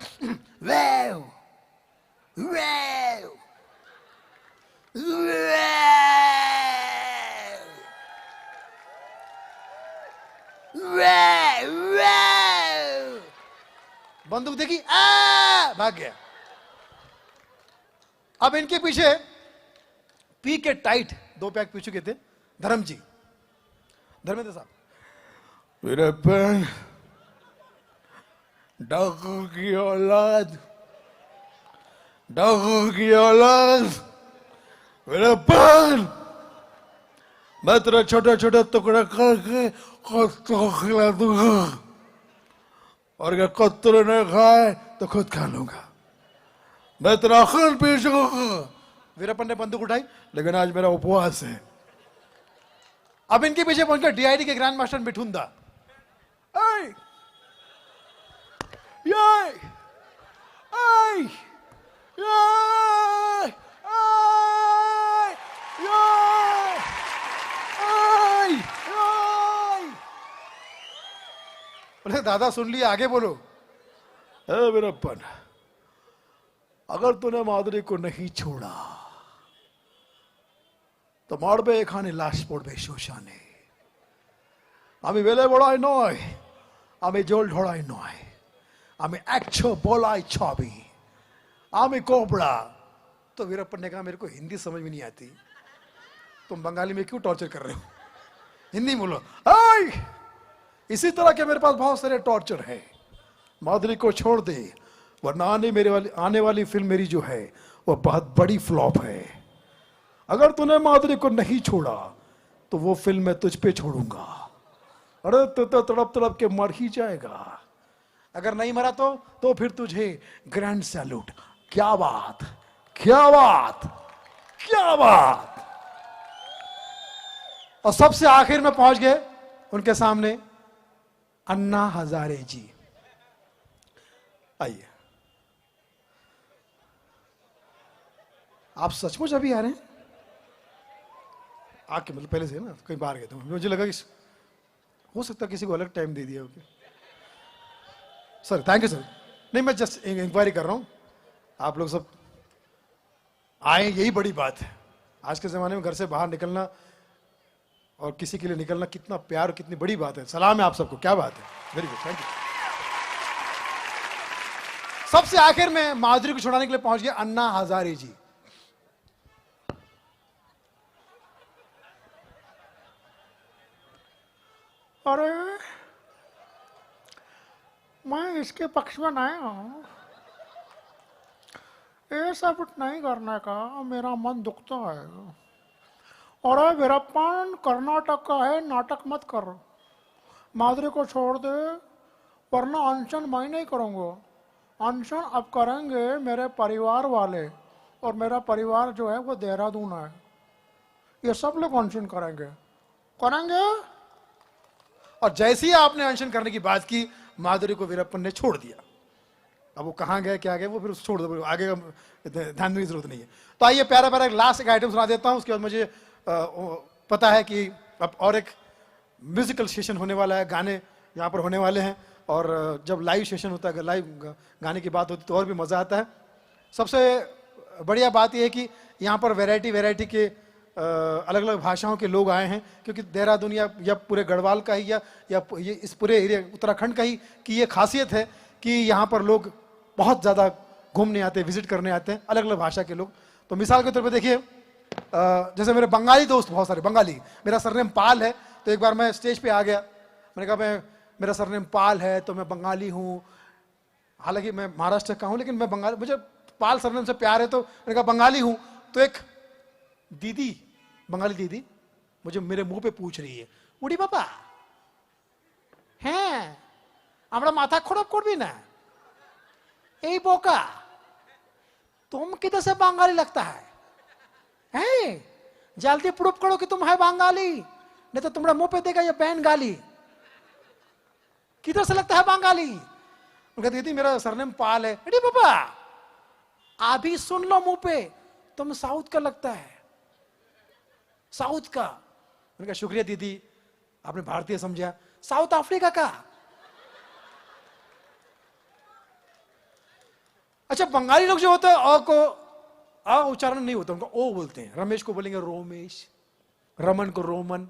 वेव वेव बंदूक देखी, भाग गया। अब इनके पीछे पी के टाइट 2 पैक पी चुके थे धर्म जी, धर्मेंद्र साहब। वीरप्पन डाकू की औलाद, डाकू की औलाद, वीरप्पन मैं तेरा छोटा छोटा टुकड़ा करके कुत्तों को खिला दूंगा, और अगर कुत्ते ने खाए तो खुद खा लूंगा। मैं तेरा खून पी चुका। वीरप्पन ने बंदूक उठाई, लेकिन आज मेरा उपवास है। अब इनके पीछे पहुंचकर डीआईडी के ग्रैंड मास्टर मिठुंदा। बोले दादा सुन लिया, आगे बोलो। वीरप्पन, अगर तूने माधुरी को नहीं छोड़ा तो मारबे एखाने लाश पड़बे श्मशाने। আমি বেলে বড়াই নয়, আমি জল ঢড়াই নয়, আমি 100 বলাই ছবি, আমি कोबरा। तो वीरप्पन ने कहा मेरे को हिंदी समझ में नहीं आती, तुम बंगाली में क्यों टॉर्चर कर रहे हो, हिंदी बोलो। इसी तरह के मेरे पास बहुत सारे टॉर्चर है। माधुरी को छोड़ दे, वरना आने वाली फिल्म मेरी जो है वो बहुत बड़ी फ्लॉप है। अगर तूने माधुरी को नहीं छोड़ा तो वो फिल्म मैं तुझ पे छोड़ूंगा। अरे तू तो तड़प तड़प के मर ही जाएगा। अगर नहीं मरा तो फिर तुझे ग्रैंड सैल्यूट। क्या बात, क्या बात, क्या बात। और सबसे आखिर में पहुंच गए उनके सामने अन्ना हजारे जी। आइए, आप सचमुच अभी आ रहे हैं? आके मतलब पहले से ना कहीं बाहर गए थे, मुझे लगा कि हो सकता किसी को अलग टाइम दे दिया होगा। Sir thank you sir. नहीं, मैं जस्ट इंक्वायरी कर रहा हूँ। आप लोग सब आए, यही बड़ी बात है। आज के ज़माने में घर से बाहर निकलना और किसी के लिए निकलना कितना प्यार, कितनी बड़ी बात है। सलाम है आप सबको, क्या बात है, वेरी गुड, थैंक यू। सबसे आखिर में माधुरी को छुड़ाने के लिए पहुंच गए अन्ना हजारे जी। अरे मैं इसके पक्ष में नहीं हूँ, ये सब नहीं करने का मेरा मन दुखता है। अरे वीरप्पन कर्नाटक का है, नाटक मत कर, माधुरी को छोड़ दे, वरना अनशन मैं नहीं करूँगा। अनशन अब करेंगे मेरे परिवार वाले, और मेरा परिवार जो है वो देहरादून है, ये सब लोग अनशन करेंगे। और जैसे ही आपने अनशन करने की बात की, माधुरी को वीरप्पन ने छोड़ दिया। अब वो कहाँ गए क्या गए वो फिर छोड़ दो, आगे का ध्यान देने की जरूरत नहीं है। तो आइए प्यारा प्यारा एक लास्ट एक आइटम सुना देता हूँ, उसके बाद मुझे पता है कि अब और एक म्यूजिकल सेशन होने वाला है, गाने यहाँ पर होने वाले हैं, और जब लाइव सेशन होता है, लाइव गाने की बात होती है तो और भी मज़ा आता है। सबसे बढ़िया बात यह है कि यहाँ पर वैरायटी के अलग अलग भाषाओं के लोग आए हैं, क्योंकि देहरादून या पूरे गढ़वाल का ही या ये इस पूरे एरिया उत्तराखंड का ही की ये खासियत है कि यहाँ पर लोग बहुत ज़्यादा घूमने आते हैं, विजिट करने आते हैं, अलग अलग भाषा के लोग। तो मिसाल के तौर पे देखिए, जैसे मेरे बंगाली दोस्त बहुत सारे, बंगाली, मेरा सरनेम पाल है, तो एक बार मैं स्टेज पे आ गया, मैंने कहा मेरा सरनेम पाल है तो मैं बंगाली हूँ, हालांकि मैं महाराष्ट्र का हूँ लेकिन मैं बंगाली, मुझे पाल सरनेम से प्यार है तो मैंने कहा बंगाली हूँ। तो एक दीदी, बंगाली दीदी मुझे मेरे मुंह पे पूछ रही है, उड़ी बाबा হ্যাঁ আমরা माथा खड़प করবি ना, এই बोका तुम किधर से बंगाली लगता है, हैं जल्दी प्रूफ करो कि तुम है बंगाली, नहीं तो तुम्हारे मुंह पे देगा ये बैन गाली, किधर से लगता है बंगाली। कहती दीदी मेरा सरनेम पाल है। अरे बाबा अभी सुन लो मुंह पे, तुम साउथ का लगता है, साउथ का। मैंने कहा शुक्रिया दीदी, आपने भारतीय समझा, साउथ अफ्रीका का। अच्छा बंगाली लोग जो होते हैं अ को अ उच्चारण नहीं होता, उनका ओ बोलते हैं। रमेश को बोलेंगे रोमेश, रमन को रोमन।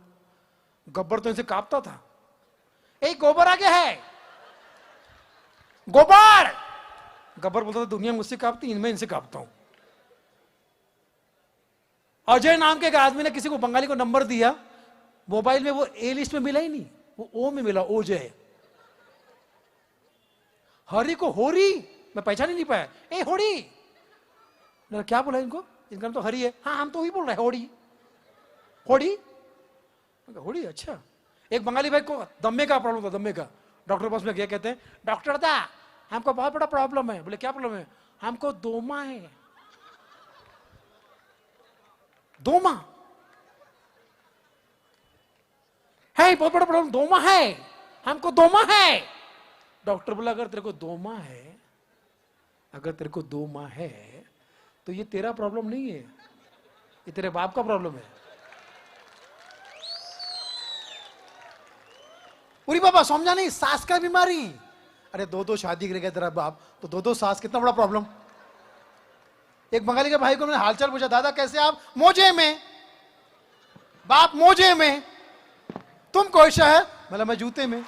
गब्बर तो इनसे कांपता था, एक गोबर आ गया है, गोबर। गब्बर बोलता था दुनिया मुझसे कांपती, इनमें इनसे कांपता हूं। अजय नाम के एक आदमी ने किसी को बंगाली को नंबर दिया, मोबाइल में वो ए लिस्ट में मिला ही नहीं, वो ओ में मिला, ओजय। हरी को होरी, मैं पहचान ही नहीं पाया, ए होड़ी। क्या बोला इनको, इनका नाम तो हरी है। हाँ हम तो वही बोल रहे हैं, होड़ी होड़ी होड़ी। अच्छा एक बंगाली भाई को दम्मे का प्रॉब्लम था, दम्मे का। डॉक्टर पास में गया, कहते हैं डॉक्टर दा हमको बहुत बड़ा प्रॉब्लम है। बोले क्या प्रॉब्लम है, हमको दोमा है। दोमा है, बहुत बड़ा प्रॉब्लम, दोमा है, हमको दोमा है। डॉक्टर बोला अगर तेरे को दोमा है, अगर तेरे को दोमा है तो ये तेरा प्रॉब्लम नहीं है, ये तेरे बाप का प्रॉब्लम है। पूरी बाबा समझा नहीं, सास का बीमारी। अरे दो शादी कर गया तेरा बाप, तो दो सास, कितना बड़ा प्रॉब्लम। एक बंगाली के भाई को मैंने हालचाल पूछा, दादा कैसे आप, मोजे में, बाप मोजे में, तुम कैसा है, मतलब मैं जूते में।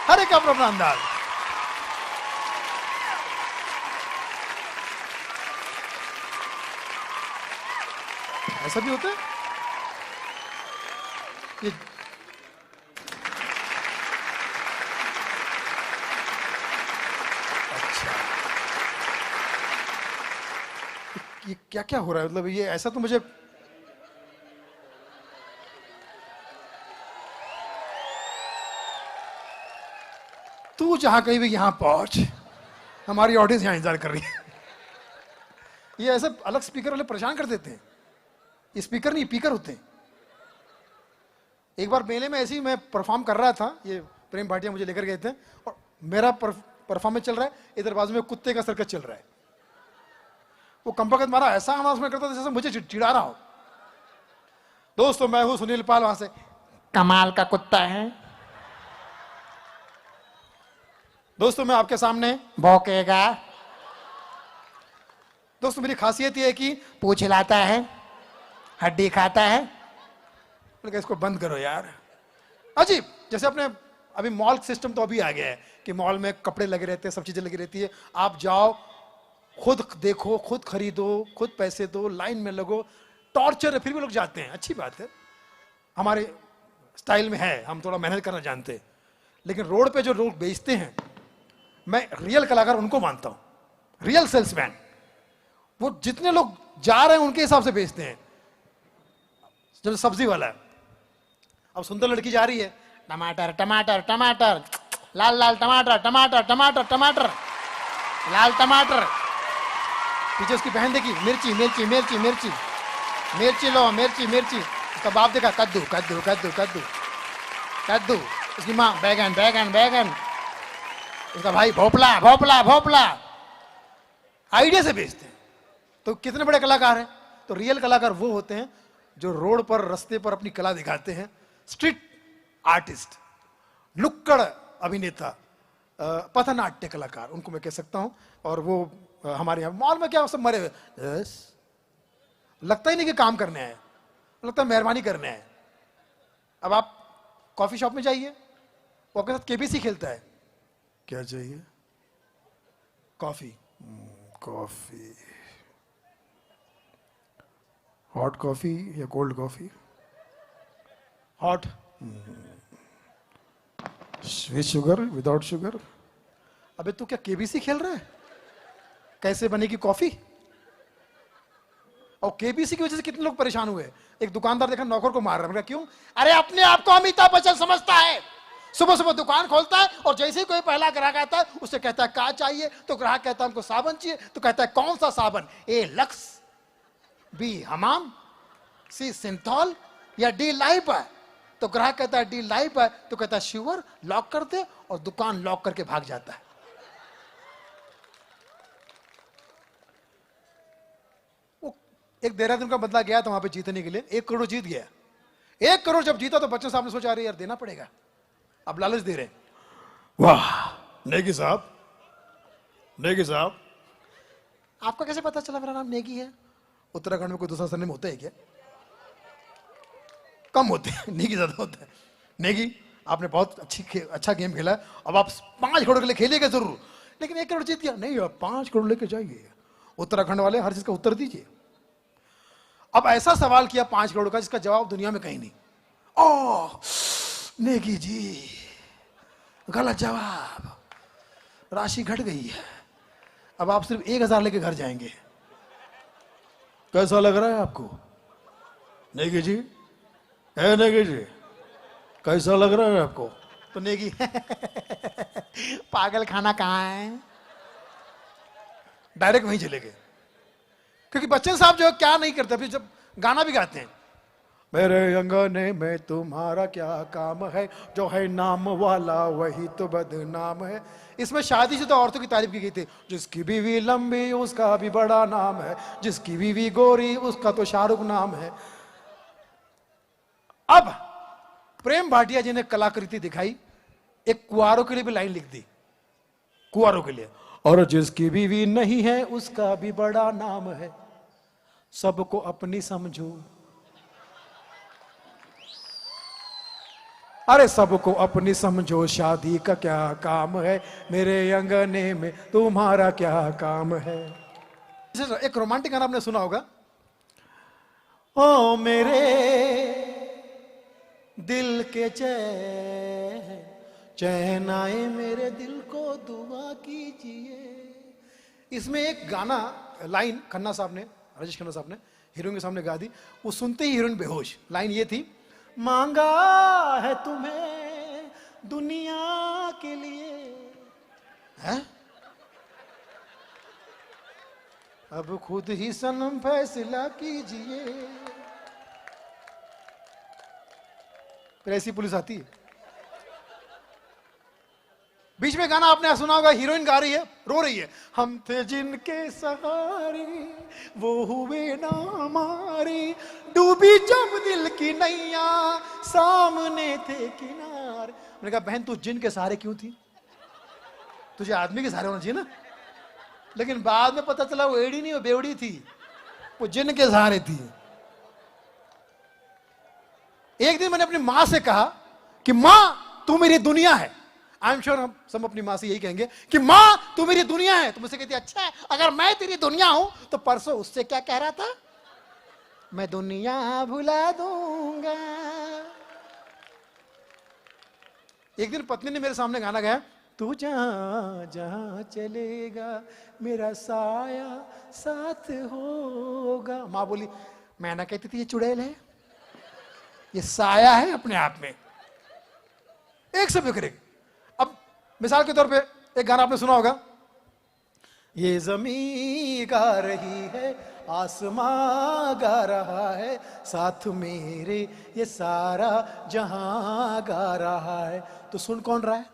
हर एक अपना अपना अंदाज। ऐसा भी होता है ये। अच्छा ये क्या क्या हो रहा है, मतलब ये ऐसा तो मुझे तू जहां कहीं भी यहां पहुंच, हमारी ऑडियंस यहां इंतजार कर रही है। ये ऐसे अलग स्पीकर वाले परेशान कर देते हैं, ये स्पीकर नहीं पीकर होते हैं। एक बार मेले में ऐसे ही मैं परफॉर्म कर रहा था, ये प्रेम भाटिया मुझे लेकर गए थे, और मेरा परफॉर्मेंस चल रहा है, इधर बाजू में कुत्ते का सर्कस चल रहा है। वो कंपकत मारा ऐसा आवाज में करता था जैसे मुझे चिढ़ा रहा हो। दोस्तों मैं हूं सुनील पाल, वहां से कमाल का कुत्ता है। दोस्तों मैं आपके सामने भौंकेगा। दोस्तों मेरी खासियत यह है कि पूछ हिलाता है, हड्डी खाता है। इसको बंद करो यार, अजीब। जैसे अपने अभी मॉल सिस्टम तो अभी आ गया है कि मॉल में कपड़े लगे रहते हैं, सब चीजें लगी रहती है। आप जाओ, खुद देखो, खुद खरीदो, खुद पैसे दो, लाइन में लगो, टॉर्चर है, फिर भी लोग जाते हैं। अच्छी बात है, हमारे स्टाइल में है, हम थोड़ा मेहनत करना जानते हैं। लेकिन रोड पे जो लोग बेचते हैं, मैं रियल कलाकार उनको मानता हूं, रियल सेल्समैन। वो जितने लोग जा रहे हैं उनके हिसाब से बेचते हैं। जब सब्जी वाला है, अब सुंदर लड़की जा रही है, टमाटर टमाटर टमाटर, लाल लाल टमाटर टमाटर टमाटर टमाटर, लाल टमाटर। पीछे उसकी बहन देखी, मिर्ची मिर्ची मिर्ची मिर्ची, मिर्ची लो मिर्ची मिर्ची। उसका बाप देखा, कद्दू कद्दू कद्दू कद्दू कद्दू। उसकी माँ बैगन बैगन बैगन। उसका भाई भोपला भोपला भोपला। आइडिया से बेचते हैं। तो कितने बड़े कलाकार हैं? तो रियल कलाकार वो होते हैं जो रोड पर, रास्ते पर अपनी कला दिखाते हैं। स्ट्रीट आर्टिस्ट, नुक्कड़ अभिनेता, पथनाट्य कलाकार, उनको मैं कह सकता हूं। और वो हमारे यहाँ मॉल में क्या सब मरे हुए, यस, लगता ही नहीं कि काम करने आए, लगता है मेहरबानी करने आए। अब आप कॉफी शॉप में जाइए, वो आपके साथ केबीसी खेलता है, क्या चाहिए? कॉफी। कॉफी, हॉट कॉफी या cold coffee? Hot. With sugar, without sugar? अबे तू क्या केबीसी खेल रहा है? कैसे बनेगी कॉफी? और केबीसी की वजह से कितने लोग परेशान हुए। एक दुकानदार देखा नौकर को मार रहा है, क्यों? अरे अपने आप को अमिताभ बच्चन समझता है। सुबह सुबह दुकान खोलता है और जैसे ही कोई पहला ग्राहक आता है उससे कहता है क्या चाहिए, तो ग्राहक कहता है हमको साबुन चाहिए, तो कहता है कौन सा साबुन? ए लक्स, बी हमाम, सी सिंथॉल या डी लाइफ है? तो ग्राहक कहता है डी लाइफ है, तो कहता है श्योर, लॉक कर दे, और दुकान लॉक करके भाग जाता है। वो एक देहरादून का बदला गया था वहां पे जीतने के लिए, 1 करोड़ जीत गया। 1 करोड़ जब जीता तो बच्चन साहब ने सोचा अरे यार देना पड़ेगा, अब लालच दे रहे। वाह नेगी साहब, नेगी साहब, आपका कैसे पता चला मेरा नाम नेगी है? उत्तराखंड में कोई दूसरा सरनेम होता है क्या? कम होते हैं, नेगी ज्यादा होता है। नेगी, आपने बहुत अच्छा गेम खेला है, अब आप 5 करोड़ के लिए खेलिएगा जरूर, लेकिन 1 करोड़ जीत गया नहीं, अब 5 करोड़ लेके जाइए। उत्तराखंड वाले हर चीज का उत्तर दीजिए। अब ऐसा सवाल किया 5 करोड़ का जिसका जवाब दुनिया में कहीं नहीं। ओह नेगी जी, गलत जवाब, राशि घट गई है, अब आप सिर्फ 1000 लेके घर जाएंगे। कैसा लग रहा है आपको नेगी जी? है नेगी जी, कैसा लग रहा है आपको? तो नेगी पागल खाना कहाँ है, डायरेक्ट वहीं चले गए। क्योंकि बच्चन साहब जो क्या नहीं करते, फिर जब गाना भी गाते हैं, मेरे अंगने में तुम्हारा क्या काम है, जो है नाम वाला वही तो बदनाम है। इसमें शादीशुदा औरतों की तारीफ की गई थी, जिसकी बीवी लंबी उसका भी बड़ा नाम है, जिसकी बीवी गोरी उसका तो शाहरुख नाम है। अब प्रेम भाटिया जी ने कलाकृति दिखाई, एक कुंवारों के लिए भी लाइन लिख दी, कुंवारों के लिए, और जिसकी बीवी नहीं है उसका भी बड़ा नाम है, सबको अपनी समझो, अरे सबको अपनी समझो, शादी का क्या काम है, मेरे अंगने में तुम्हारा क्या काम है। एक रोमांटिक गाना आपने सुना होगा, ओ मेरे दिल के चैन आए मेरे दिल को दुआ कीजिए। इसमें एक गाना लाइन खन्ना साहब ने, राजेश खन्ना साहब ने हीरोइन के सामने गा दी, वो सुनते ही हीरोइन बेहोश। लाइन ये थी, मांगा है तुम्हें दुनिया के लिए, है अब खुद ही सनम फैसला कीजिए। फिर ऐसी पुलिस आती है। बीच में गाना आपने सुना होगा, हीरोइन गा रही है, रो रही है, हम थे जिनके सहारे वो हुए ना हमारे, डूबी जब दिल की नैया सामने थे किनारे। मैंने कहा बहन तू जिन के सहारे क्यों थी, तुझे आदमी के सहारे होना चाहिए ना। लेकिन बाद में पता चला वो एड़ी नहीं, वो बेवड़ी थी, वो जिन के सहारे थी। एक दिन मैंने अपनी मां से कहा कि मां तू मेरी दुनिया है। आई एम श्योर हम सब अपनी मां से यही कहेंगे कि मां तू मेरी दुनिया है। तो मुझसे कहती अच्छा है, अगर मैं तेरी दुनिया हूं तो परसों उससे क्या कह रहा था, मैं दुनिया भुला दूंगा। एक दिन पत्नी ने मेरे सामने गाना गाया, तू जहां जहां चलेगा मेरा साया साथ होगा। माँ बोली, मैं ना कहती थी ये चुड़ैल है, ये साया है अपने आप में, एक से बिखरे। अब मिसाल के तौर पे एक गाना आपने सुना होगा, ये जमीन गा रही है, आसमां गा रहा है, साथ मेरे ये सारा जहां गा रहा है। तो सुन कौन रहा है?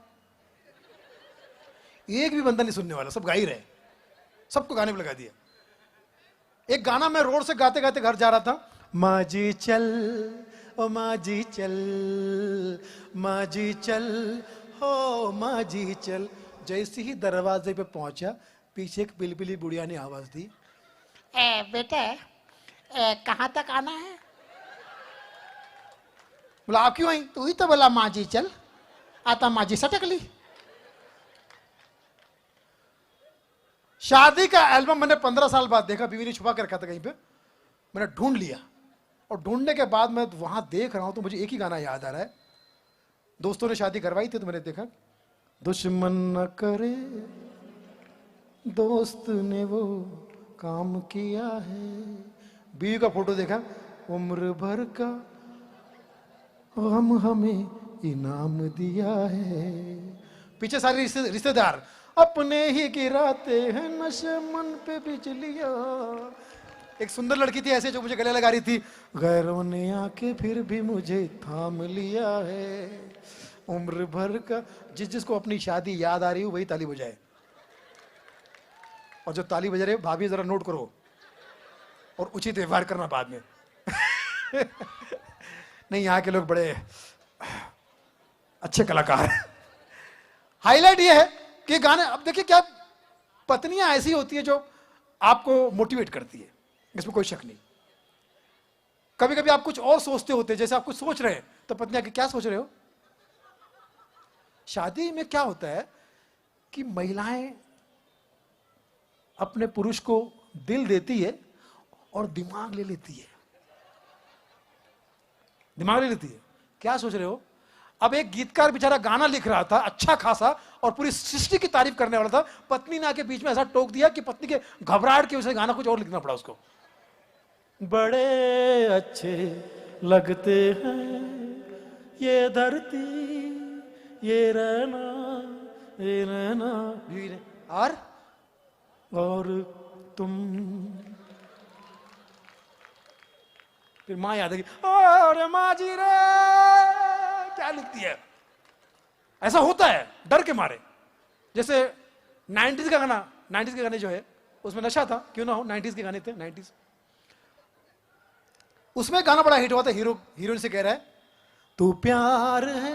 एक भी बंदा नहीं सुनने वाला, सब गा ही रहे, सबको गाने पे लगा दिया। एक गाना मैं रोड से गाते गाते घर जा रहा था, माँ जी चल ओ माँ जी चल, माँ जी चल हो माँ जी चल। जैसे ही दरवाजे पे पहुंचा, पीछे एक बिलबिली बुढ़िया ने आवाज दी, बेटा कहाँ तक आना है? बोला आप क्यों आई? तू ही तो बोला माँ जी चल, आता माँ जी सटक ली। शादी का एल्बम मैंने 15 साल बाद देखा, बीवी ने छुपा के रखा था कहीं पे, मैंने ढूंढ लिया और ढूंढने के बाद मैं वहां देख रहा हूं तो मुझे एक ही गाना याद आ रहा है। दोस्तों ने शादी करवाई थी तो मैंने देखा, दुश्मन न करे दोस्त ने वो काम किया है। बीवी का फोटो देखा, उम्र भर का हम हमें इनाम दिया है। पीछे सारे रिश्तेदार अपने ही गिराते हैं नशे मन पे बिजलियां। एक सुंदर लड़की थी ऐसे जो मुझे गले लगा रही थी, गैरों ने आके फिर भी मुझे थाम लिया है। उम्र भर का, जिसको अपनी शादी याद आ रही हो वही ताली बजाए, और जो ताली बजा रहे भाभी जरा नोट करो और उचित व्यवहार करना बाद में। नहीं, यहाँ के लोग बड़े अच्छे कलाकार हैं। हाईलाइट ये है कि गाने, अब देखिए क्या पत्नियां ऐसी होती है जो आपको मोटिवेट करती है, इसमें कोई शक नहीं। कभी कभी आप कुछ और सोचते होते हैं, जैसे आप कुछ सोच रहे हैं तो पत्नी आके, क्या सोच रहे हो? शादी में क्या होता है कि महिलाएं अपने पुरुष को दिल देती है और दिमाग ले लेती है, दिमाग ले लेती है। क्या सोच रहे हो? अब एक गीतकार बेचारा गाना लिख रहा था अच्छा खासा और पूरी सृष्टि की तारीफ करने वाला था, पत्नी ने आके बीच में ऐसा टोक दिया कि पत्नी के घबराहट की वजह से गाना कुछ और लिखना पड़ा उसको। बड़े अच्छे लगते हैं ये धरती ये रहना और तुम। फिर माँ याद है, अरे माँ जी रे, क्या लिखती है? ऐसा होता है डर के मारे। जैसे 90s का गाना, 90s के गाने जो है उसमें नशा था, क्यों ना हो, 90s के गाने थे 90s। उसमें गाना बड़ा हिट हुआ था, हीरो हीरोइन से कह रहा है, तू प्यार है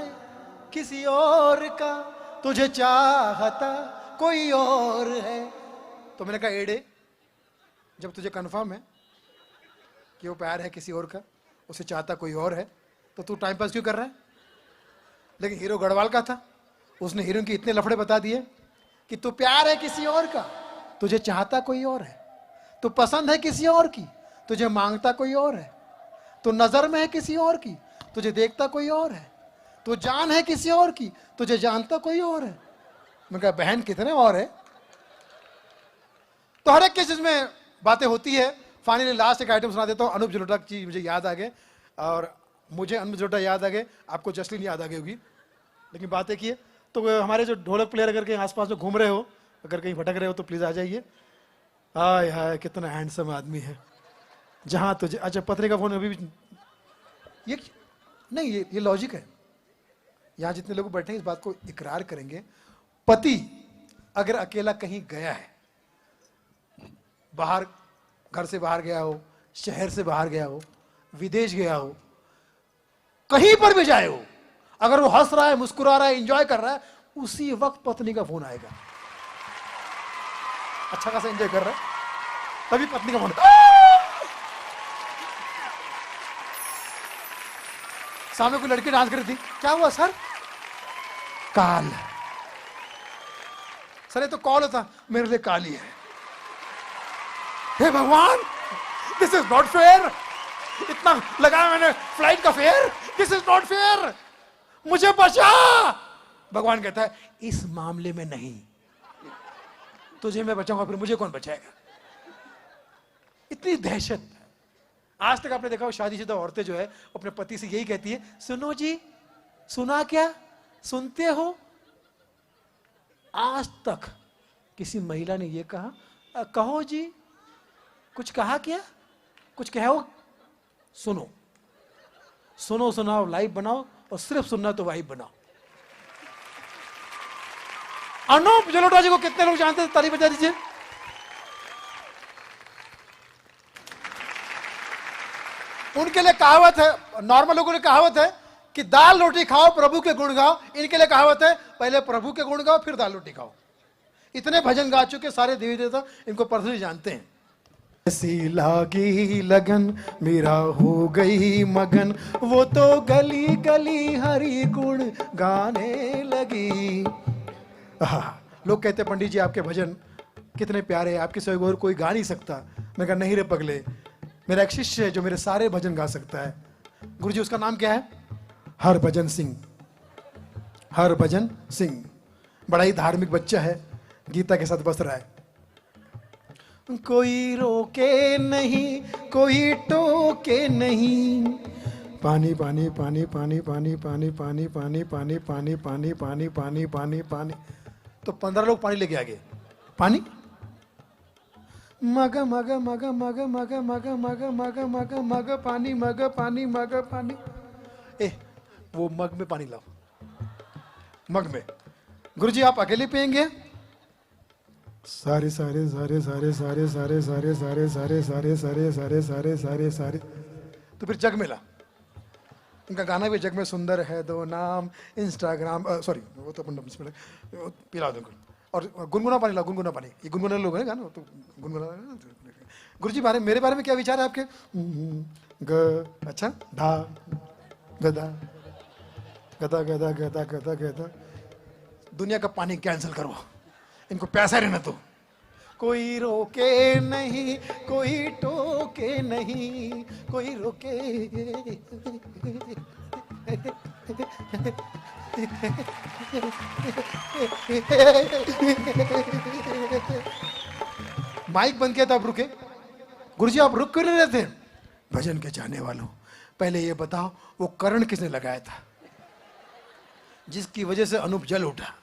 किसी और का, तुझे चाहता कोई और है। तो मैंने कहा एडे, जब तुझे कंफर्म है कि वो प्यार है किसी और का, उसे चाहता कोई और है, तो तू टाइम पास क्यों कर रहा है? लेकिन हीरो गढ़वाल का था, उसने हीरोइन के इतने लफड़े बता दिए कि तू प्यार है किसी और का, तुझे चाहता कोई और है, तू पसंद है किसी और की, तुझे मांगता कोई और है, तू नजर में है किसी और की, तुझे देखता कोई और है, तू जान है किसी और की, तुझे जानता कोई और है। मैं कहा बहन कितने और है? तो हर एक के चीज में बातें होती है। फाइनली लास्ट एक आइटम सुना देता हूँ। अनूप जलोटा की मुझे याद आ गए, और मुझे अनूप जलोटा याद आ गए, आपको जसलीन याद आ गई होगी, लेकिन बात एक ही है। तो हमारे जो ढोलक प्लेयर अगर कहीं आसपास में घूम रहे हो, अगर कहीं भटक रहे हो तो प्लीज आ जाइए। हाय हाय कितना हैंडसम आदमी है, जहां तुझे, अच्छा पत्नी का फोन अभी भी, ये नहीं, ये लॉजिक है। यहां जितने लोग बैठे हैं इस बात को इकरार करेंगे, पति अगर अकेला कहीं गया है, बाहर, घर से बाहर गया हो, शहर से बाहर गया हो, विदेश गया हो, कहीं पर भी जाए हो, अगर वो हंस रहा है, मुस्कुरा रहा है, एंजॉय कर रहा है, उसी वक्त पत्नी का फोन आएगा। अच्छा खासा एंजॉय कर रहा है, तभी पत्नी का फोन। सामने कोई लड़की डांस कर रही थी, क्या हुआ सर? काल। सर ये तो कॉल होता, मेरे लिए काल ही है। हे भगवान, दिस इज नॉट फेयर। इतना लगाया मैंने फ्लाइट का fair, this is not fair. मुझे बचा, भगवान कहता है इस मामले में नहीं, तुझे मैं बचाऊंगा फिर मुझे कौन बचाएगा। इतनी दहशत। आज तक आपने देखा हो शादीशुदा औरतें जो है अपने पति से यही कहती है, सुनो जी, सुना क्या, सुनते हो। आज तक किसी महिला ने यह कहा कहो जी, कुछ कहा क्या, कुछ कहो। सुनो, सुनो सुनाओ लाइव बनाओ, और सिर्फ सुनना तो वाइब बनाओ। अनूप जलोटा जी को कितने लोग जानते हैं, ताली बजा दीजिए। उनके लिए कहावत है, नॉर्मल लोगों के लिए कहावत है कि दाल रोटी खाओ प्रभु के गुण गाओ। इनके लिए कहावत है पहले प्रभु के गुण गाओ फिर दाल रोटी खाओ। इतने भजन गा चुके सारे देवी देवता इनको पर्सनली जानते हैं। ऐसी लागी लगन मेरा हो गई मगन, वो तो गली गली हरि गुण गाने लगी। लोग कहते पंडित जी आपके भजन कितने प्यारे हैं, आपके सिवा और कोई गा नहीं सकता। मैं कहा नहीं रे पगले, मेरा एक शिष्य है जो मेरे सारे भजन गा सकता है। गुरुजी उसका नाम क्या है? हरभजन सिंह। हरभजन सिंह बड़ा ही धार्मिक बच्चा है, गीता के साथ बस रहा है। कोई रोके नहीं, कोई टोके नहीं, पानी पानी पानी पानी पानी पानी पानी पानी पानी पानी पानी पानी पानी पानी पानी। तो 15 लोग पानी लेके आ गए। पानी मग मग मग मग मग मग मग मग मग मग पानी, मग पानी, मग पानी। ए वो मग में पानी लाओ, मग में। गुरुजी आप अकेले पियेंगे? सारे सारे सारे सारे सारे सारे सारे सारे सारे सारे सारे सारे सारे सारे सारे। तो फिर जग में ला। उनका गाना भी जग में सुंदर है दो नाम, इंस्टाग्राम, सॉरी वो तो अपन पिला दो। और गुनगुना पानी ला, गुनगुना पानी। ये गुनगुना लोग हैं गाना, तो गुनगुना। गुरुजी मेरे बारे में क्या विचार है आपके? ग अच्छा, धा गदा गदा गदा गदा गदा गदा। दुनिया का पानी कैंसिल करो, इनको पैसा रहना। तो कोई रोके नहीं, कोई टोके नहीं, कोई रोके। माइक बंद किया था, आप रुके। गुरुजी आप रुक क्यों नहीं रहे थे? भजन के चाहने वालों, पहले ये बताओ वो करण किसने लगाया था जिसकी वजह से अनूप जल उठा?